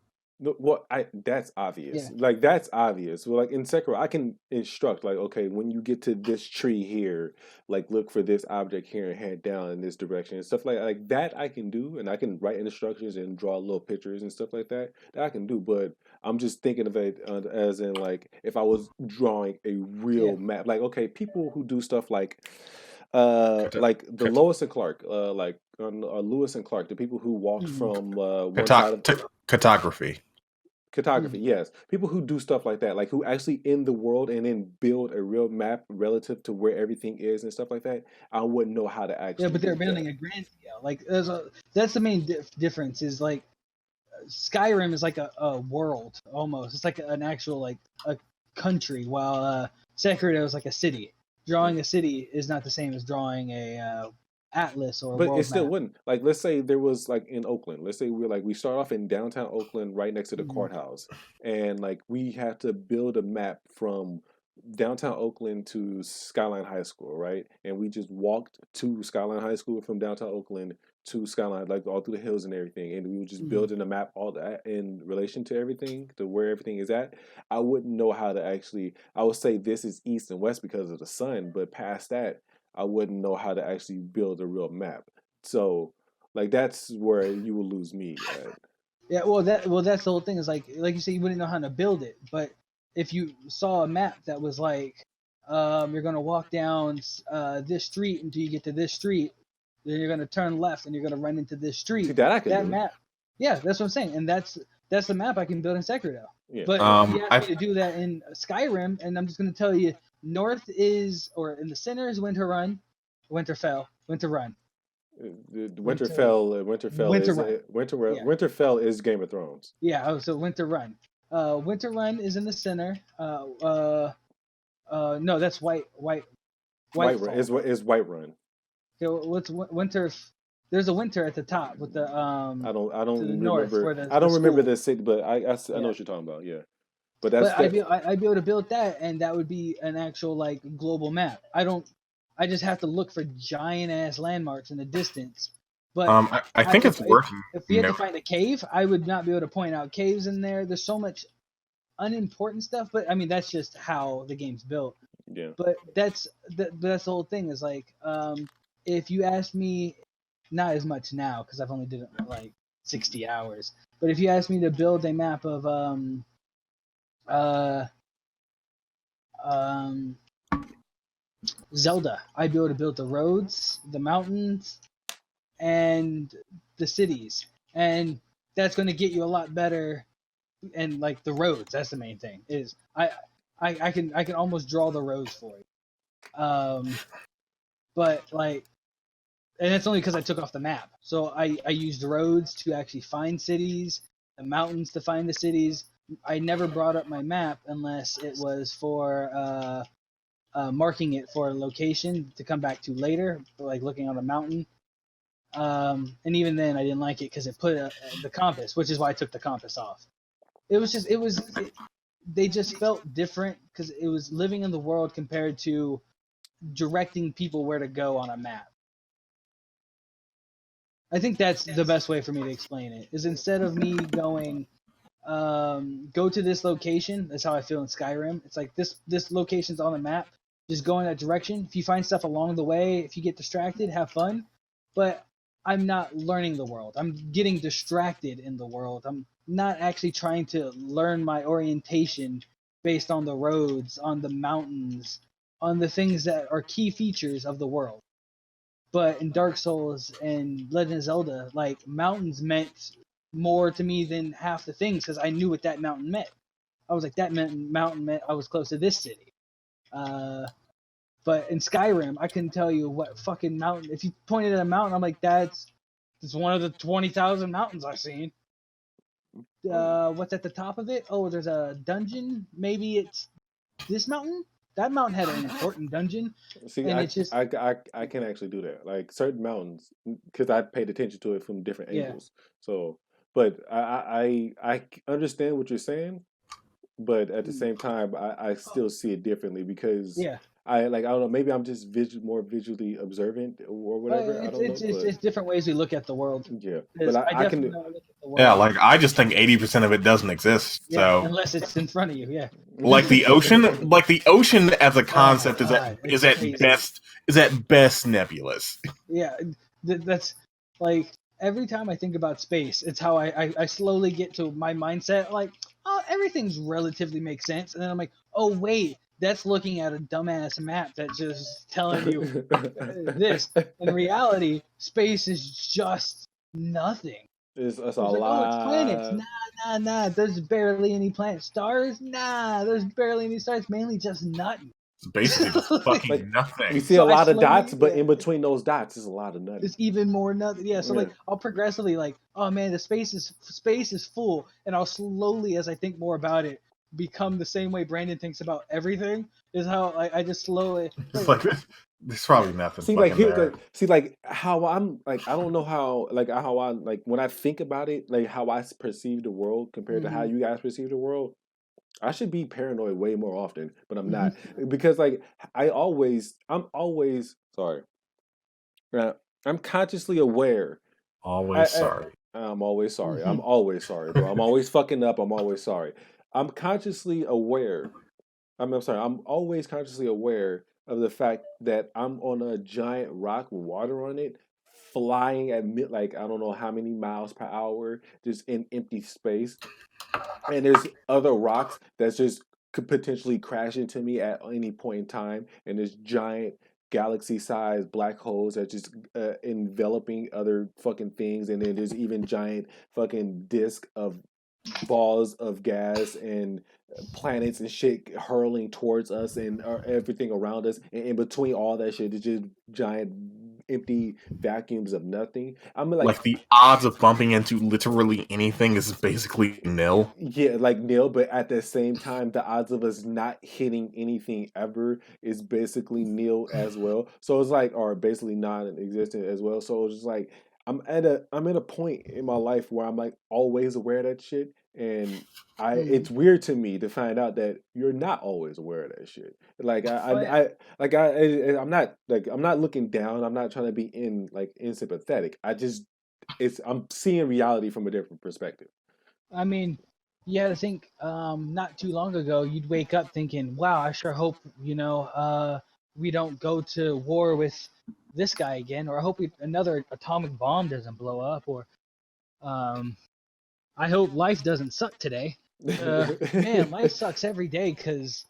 No, well, that's obvious. Yeah. Like that's obvious. Well, like in Sekiro, I can instruct like, okay, when you get to this tree here, like look for this object here and head down in this direction and stuff like that. I can do, and I can write instructions and draw little pictures and stuff like that. That I can do, but I'm just thinking of it as in like if I was drawing a real map. Like okay, people who do stuff like the Lois and Clark, Lewis and Clark, the people who walked from one side of cartography. Cartography, yes. People who do stuff like that, like who actually in the world and then build a real map relative to where everything is and stuff like that. I wouldn't know how to actually. Yeah, but they're building a grand scale. Like that's the main difference. Is like Skyrim is like a world almost. It's like an actual like a country, while Sekiro is like a city. Drawing a city is not the same as drawing a atlas or a but world it still map. Wouldn't. Like let's say there was like in Oakland, let's say we start off in downtown Oakland right next to the courthouse, and like we have to build a map from downtown Oakland to Skyline High School, right? And we just walked to Skyline High School from downtown Oakland to Skyline, like all through the hills and everything, and we were just building a map all that in relation to everything, to where everything is at. I wouldn't know how to actually. I would say this is east and west because of the sun, but past that, I wouldn't know how to actually build a real map. So, like that's where you will lose me at. Yeah, well, that's the whole thing. Is like you say, you wouldn't know how to build it, but if you saw a map that was like, you're gonna walk down this street until you get to this street, then you're gonna turn left and you're gonna run into this street. See, that I can do. Map, yeah, that's what I'm saying, and that's the map I can build in Sekiro. Yeah. But if you ask me to do that in Skyrim, and I'm just gonna tell you, north is, or in the center is Winterfell. Winterfell is Game of Thrones. Yeah, so Winterrun. Winterrun is in the center. No, that's Whiterun. Is Whiterun. So what's Winter? There's a winter at the top with the I don't remember. north where I don't remember school. the city, but I know what you're talking about. Yeah, but I'd be able to build that, and that would be an actual like global map. I just have to look for giant ass landmarks in the distance. But I think it's worth. If you had to find a cave, I would not be able to point out caves in there. There's so much unimportant stuff, but I mean that's just how the game's built. Yeah. But that's the whole thing is like, if you ask me, not as much now because I've only did it like 60 hours. But if you ask me to build a map of Zelda, I'd be able to build the roads, the mountains, and the cities, and that's going to get you a lot better. And like the roads, that's the main thing. Is I can almost draw the roads for you. But like, and that's only because I took off the map. So I used roads to actually find cities, the mountains to find the cities. I never brought up my map unless it was for marking it for a location to come back to later, like looking on a mountain. And even then, I didn't like it because it put the compass, which is why I took the compass off. They just felt different because it was living in the world compared to directing people where to go on a map. I think that's the best way for me to explain it, is instead of me going, go to this location, that's how I feel in Skyrim. It's like this location's on the map, just go in that direction. If you find stuff along the way, if you get distracted, have fun. But I'm not learning the world. I'm getting distracted in the world. I'm not actually trying to learn my orientation based on the roads, on the mountains, on the things that are key features of the world. But in Dark Souls and Legend of Zelda, like, mountains meant more to me than half the things because I knew what that mountain meant. I was like, that mountain meant I was close to this city. But in Skyrim, I couldn't tell you what fucking mountain. If you pointed at a mountain, I'm like, it's one of the 20,000 mountains I've seen. What's at the top of it? Oh, there's a dungeon. Maybe it's this mountain. That mountain had an important dungeon. See, I can actually do that. Like certain mountains, because I paid attention to it from different angles. So, but I understand what you're saying, but at the same time, I still see it differently because I don't know, maybe I'm just more visually observant or whatever. I don't know. It's different ways we look at the world. Yeah, but I can. Look at the world. Yeah, like I just think 80% of it doesn't exist. Yeah, so unless it's in front of you, yeah. Like the ocean as a concept is at best nebulous. Yeah, that's like every time I think about space, it's how I slowly get to my mindset. Like, oh, everything's relatively makes sense, and then I'm like, oh wait. That's looking at a dumbass map that's just telling you this. In reality, space is just nothing. It's a lot. Oh, it's planets. Nah. There's barely any planets. Stars? Nah, there's barely any stars. Mainly just nothing. It's basically just fucking nothing. We see a lot of dots, but in between those dots is a lot of nothing. There's even more nothing. Yeah, so like I'll progressively like, oh man, the space is full, and I'll slowly, as I think more about it, become the same way Brandon thinks about everything. Is how I just slowly. It's like there's probably nothing. See, like how I'm like I don't know how I like when I think about it, like how I perceive the world compared to how you guys perceive the world. I should be paranoid way more often, but I'm not because like I'm always sorry. I'm consciously aware. Always sorry. I'm always sorry. I'm always sorry, bro. I'm always fucking up. I'm always sorry. I'm consciously aware. I'm always consciously aware of the fact that I'm on a giant rock with water on it, flying at like I don't know how many miles per hour, just in empty space. And there's other rocks that's just could potentially crash into me at any point in time. And there's giant galaxy-sized black holes that just enveloping other fucking things. And then there's even giant fucking disc of balls of gas and planets and shit hurling towards us and everything around us. And in between all that shit, it's just giant empty vacuums of nothing. I'm like the odds of bumping into literally anything is basically nil. Yeah, like nil, but at the same time, the odds of us not hitting anything ever is basically nil as well. So it's like, or basically non-existent as well. So it's just like I'm at a point in my life where I'm like always aware of that shit, and it's weird to me to find out that you're not always aware of that shit. Like I'm not looking down. I'm not trying to be unsympathetic. I'm seeing reality from a different perspective. I mean, you had to think, not too long ago, you'd wake up thinking, wow, I sure hope, we don't go to war with this guy again, or I hope another atomic bomb doesn't blow up, or I hope life doesn't suck today. Man, life sucks every day because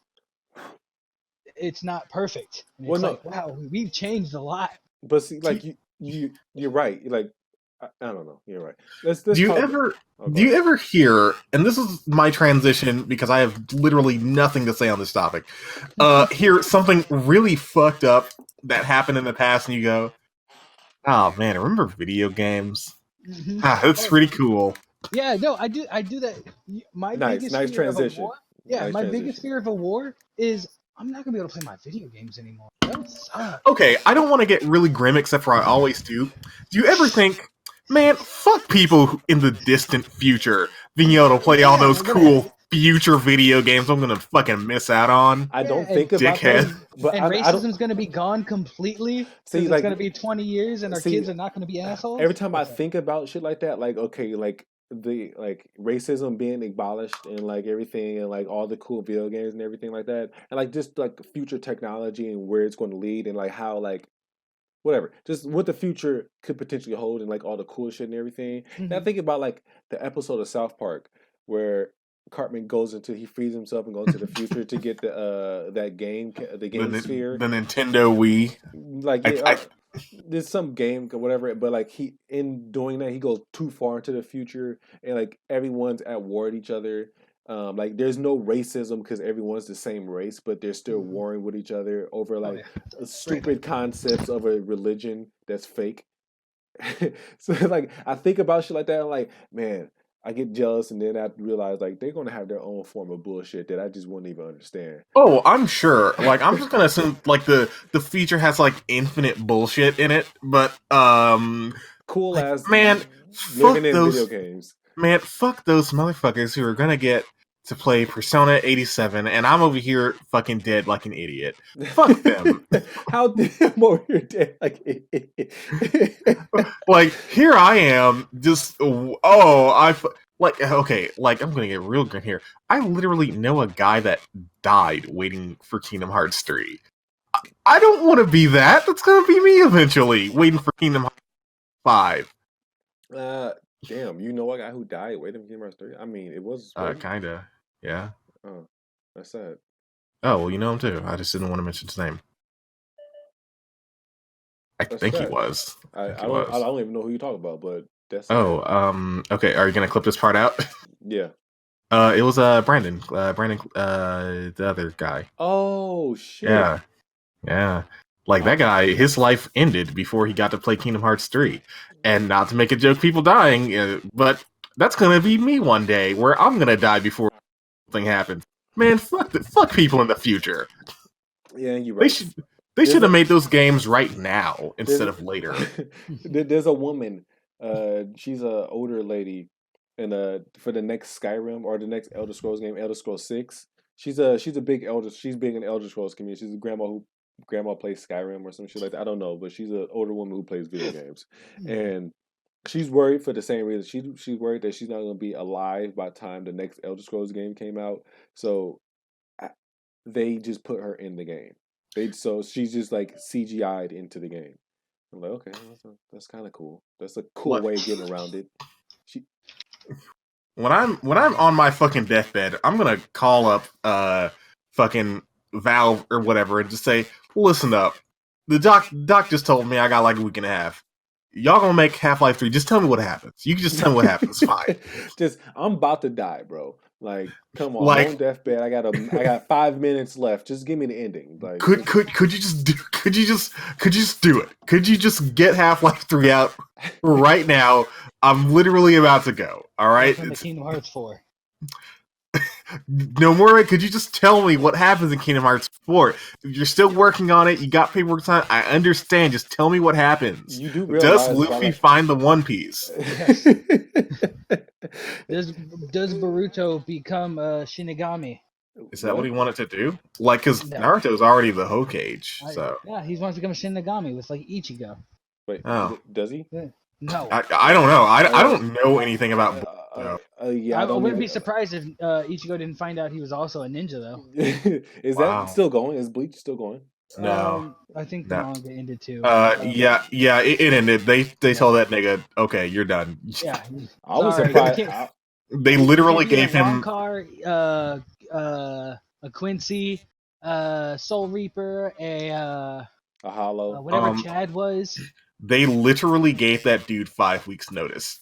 it's not perfect. And it's wow, we've changed a lot. But see, like you're right. Like I don't know. You're right. Do you ever hear? And this is my transition because I have literally nothing to say on this topic. Hear something really fucked up that happened in the past, and you go, "Oh man, I remember video games. Mm-hmm. That's pretty cool." Yeah, no, I do that. My biggest fear transition. Of a war, biggest fear of a war is I'm not gonna be able to play my video games anymore. That would suck. Okay, I don't want to get really grim, except for I always do. Do you ever think, man, fuck people in the distant future being able to play all those cool future video games I'm gonna fucking miss out on? I don't think about that. But racism's gonna be gone completely. See, it's gonna be 20 years, and our kids are not gonna be assholes. Every time I think about shit like that, like okay, like the racism being abolished and like everything and like all the cool video games and everything like that, and like just like future technology and where it's going to lead and like how like whatever, just what the future could potentially hold and like all the cool shit and everything. Mm-hmm. And I think about like the episode of South Park where Cartman he frees himself and goes to the future to get the game sphere, the Nintendo Wii. Like there's some game or whatever, but like he in doing that he goes too far into the future and like everyone's at war with each other. Like there's no racism because everyone's the same race, but they're still warring with each other over like stupid concepts of a religion that's fake. So like I think about shit like that, I'm like, man, I get jealous, and then I realize like they're gonna have their own form of bullshit that I just wouldn't even understand. Oh, I'm sure. Like I'm just gonna assume like the feature has like infinite bullshit in it, but cool like, ass man, living in video games. Man, fuck those motherfuckers who are gonna get to play Persona 87, and I'm over here fucking dead like an idiot. Fuck them. How did I'm over here dead like an idiot? Like, here I am, just, okay, like, I'm gonna get real grim here. I literally know a guy that died waiting for Kingdom Hearts 3. I don't want to be that. That's gonna be me eventually, waiting for Kingdom Hearts 5. Damn, you know a guy who died waiting for Kingdom Hearts 3? I mean, it was... kinda, yeah. Oh, that's sad. Oh, well, you know him too. I just didn't want to mention his name. I think he was. I don't even know who you talk about, but that's... okay, are you gonna clip this part out? Yeah. It was Brandon, the other guy. Oh, shit. Yeah. Like, that guy, his life ended before he got to play Kingdom Hearts 3. And not to make a joke, people dying, but that's gonna be me one day, where I'm gonna die before something happens. Man, fuck people in the future. Yeah, you're right. They should have made those games right now instead of later. There's a woman, she's an older lady, and for the next Skyrim or the next Elder Scrolls game, Elder Scrolls 6, she's big in Elder Scrolls community. She's a grandma plays Skyrim or some shit like that. I don't know, but she's an older woman who plays video games, and she's worried for the same reason. She's worried that she's not going to be alive by the time the next Elder Scrolls game came out. So they just put her in the game. So she's just like CGI'd into the game. I'm like, okay, that's kind of cool. That's a cool way of getting around it. When I'm on my fucking deathbed, I'm gonna call up fucking Valve or whatever and just say, listen up. The doc just told me I got like a week and a half. Y'all gonna make Half-Life 3. Just tell me what happens. You can just tell me what happens. Fine. I'm about to die, bro. Like, come on, like, I'm on deathbed. I got 5 minutes left. Just give me the ending. Like, could you just do it? Could you just get Half-Life 3 out right now? I'm literally about to go. All right. That's what the Kingdom Hearts 4. No more. Could you just tell me what happens in Kingdom Hearts 4? If you're still working on it, you got paperwork signed. I understand. Just tell me what happens. You do realize does Luffy find the One Piece? Yes. Does Boruto become Shinigami? Is that what he wanted to do? Like, because Naruto's already the Hokage, so yeah, he wants to become a Shinigami with like Ichigo. Wait, does he? Yeah. No, I don't know. I don't know anything about. Yeah, I wouldn't be surprised if Ichigo didn't find out he was also a ninja, though. Is that still going? Is Bleach still going? No, I think the manga ended too. Yeah, it ended. They told that nigga, okay, you're done. Yeah, I was surprised. They literally gave him a Quincy, Soul Reaper, a Hollow, whatever Chad was. They literally gave that dude 5 weeks notice.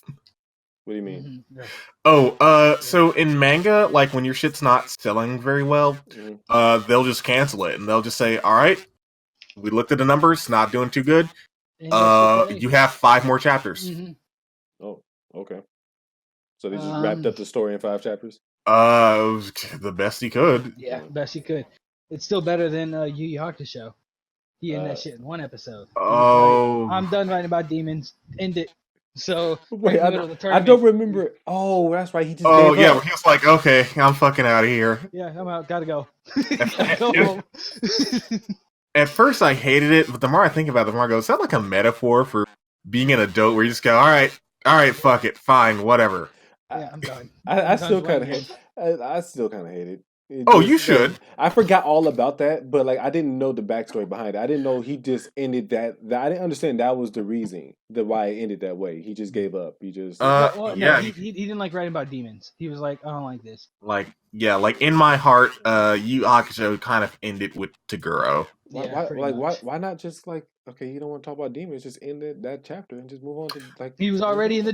What do you mean? Mm-hmm. Oh, so in manga, like when your shit's not selling very well, they'll just cancel it and they'll just say, all right, we looked at the numbers, not doing too good. You have 5 more chapters. Mm-hmm. Oh, okay. So they just wrapped up the story in 5 chapters? The best he could. Yeah, best he could. It's still better than Yu Yu Hakusho. He ended that shit in 1 episode. Oh, I'm done writing about demons. End it. So wait, I don't remember. Oh, that's right. He just. Oh yeah, he was like, okay, I'm fucking out of here. Yeah, I'm out. Gotta go. At first, I hated it, but the more I think about it, the more I go, is that like a metaphor for being an adult where you just go, all right, fuck it, fine, whatever. Yeah, I'm done. I still kind of hate. I still kind of hate it. You should. I forgot all about that, but like I didn't know the backstory behind it. I didn't know he just ended that. I didn't understand that was the reason why it ended that way. He just gave up. He just he didn't like writing about demons. He was like, I don't like this. Like in my heart, Yu Hakusho kind of ended with Toguro. Why not just like, okay, you don't want to talk about demons, just end that chapter and just move on to like. He was already in the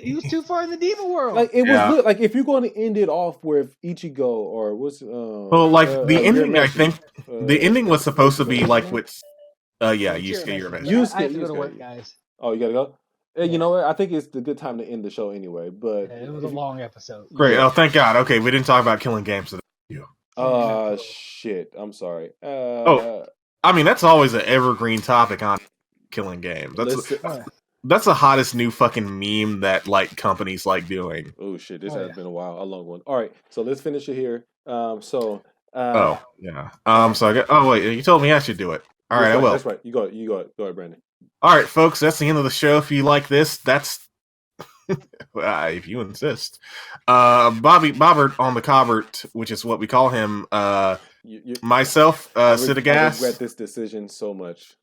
he was too far in the demon world. Like it was good. Like if you're going to end it off with Ichigo or what's the ending, I think the ending was supposed to be like with Yusuke Urameshi. I have to go to work, guys. Oh, you gotta go. Hey, you know what? I think it's the good time to end the show anyway. But it was a long episode. Great. Oh, thank God. Okay, we didn't talk about killing games today. Shit. I'm sorry. I mean, that's always an evergreen topic on killing games. That's the hottest new fucking meme that like companies like doing. Oh shit, this has been a long one. All right, so let's finish it here. So you told me I should do it. All right, I will. That's right. You go ahead, Brandon. All right, folks, that's the end of the show. If you like this, that's if you insist. Bobbert on the Cobbert, which is what we call him. Myself, Sidagast. I regret this decision so much.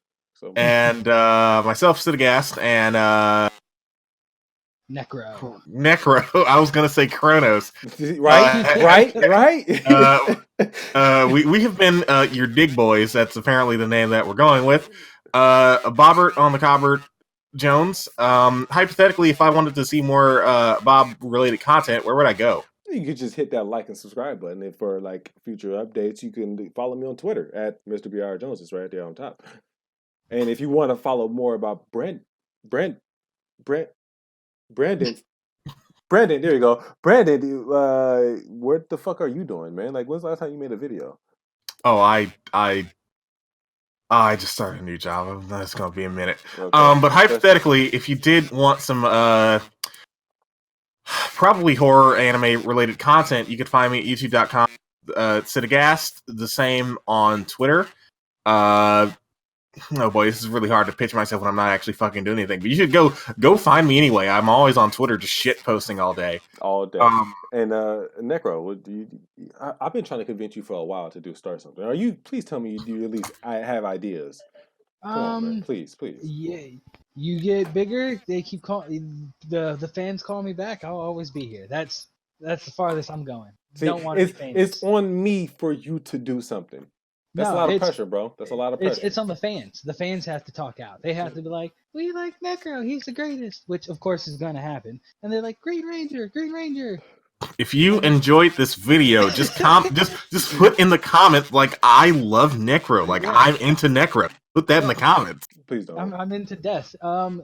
And myself, Sidagast, and Necro. I was gonna say Kronos. Right. We have been your Dig Boys. That's apparently the name that we're going with. Bobbert on the Cobbert Jones. Hypothetically, if I wanted to see more Bob-related content, where would I go? You could just hit that like and subscribe button. And for like future updates, you can follow me on Twitter at Mr. BR Jones. It's right there on top. And if you want to follow more about Brandon, there you go. Brandon, what the fuck are you doing, man? Like, when's the last time you made a video? Oh, I just started a new job. That's gonna be a minute. Okay. But hypothetically, if you did want some probably horror anime related content, you could find me at youtube.com. Sidagast, the same on Twitter. Oh boy, this is really hard to pitch myself when I'm not actually fucking doing anything. But you should go find me anyway. I'm always on Twitter just shit posting all day. And Necro, I've been trying to convince you for a while to start something. Please tell me you at least have ideas. Come on, man. Please. Yeah, you get bigger. They keep calling the fans call me back. I'll always be here. That's the farthest I'm going. See, Don't want to be famous. It's on me for you to do something. That's a lot of pressure, bro. That's a lot of pressure. It's on the fans. The fans have to talk out. They have to be like, we like Necro. He's the greatest, which of course is going to happen. And they're like, Green Ranger. If you enjoyed this video, just put in the comments like I love Necro, like I'm into Necro. Put that in the comments. Please don't. I'm into death.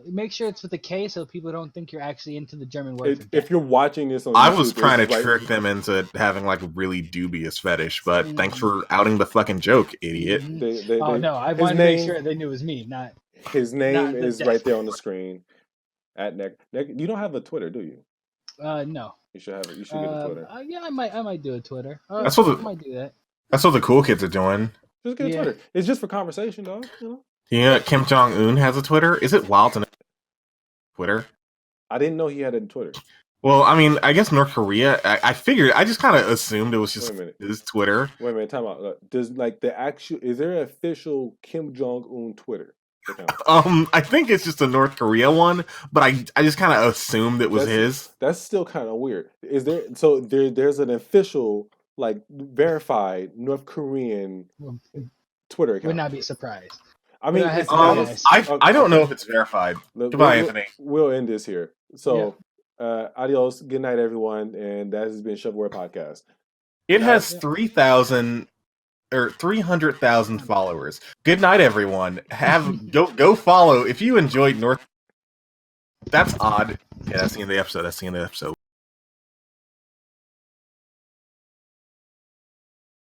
Make sure it's with a K so people don't think you're actually into the German word. If you're watching this on YouTube, I was trying to trick them into having like a really dubious fetish, but thanks for outing the fucking joke, idiot. No, I wanted to make sure they knew it was me, not his name is right there on the screen. At Neck. You don't have a Twitter, do you? No. You should have it. You should get a Twitter. Yeah, I might do a Twitter. I might do that. That's what the cool kids are doing. Just get a Twitter. It's just for conversation, dog. You know? Yeah, Kim Jong-un has a Twitter. Is it wild to know Twitter? I didn't know he had a Twitter. Well, I mean, I guess North Korea. I figured. I just kind of assumed it was just his Twitter. Wait a minute. Time out. Does is there an official Kim Jong-un Twitter account? I think it's just a North Korea one, but I just kind of assumed it was his. That's still kind of weird. Is there? So there's an official verified North Korean Twitter account. Would not be surprised. I mean, I don't know if it's verified. Goodbye, Anthony. We'll end this here. So, adios. Good night, everyone. And that has been ShovelWare Podcast. It has 3,000 or 300,000 followers. Good night, everyone. Go follow if you enjoyed North. That's odd. Yeah, that's the end of the episode.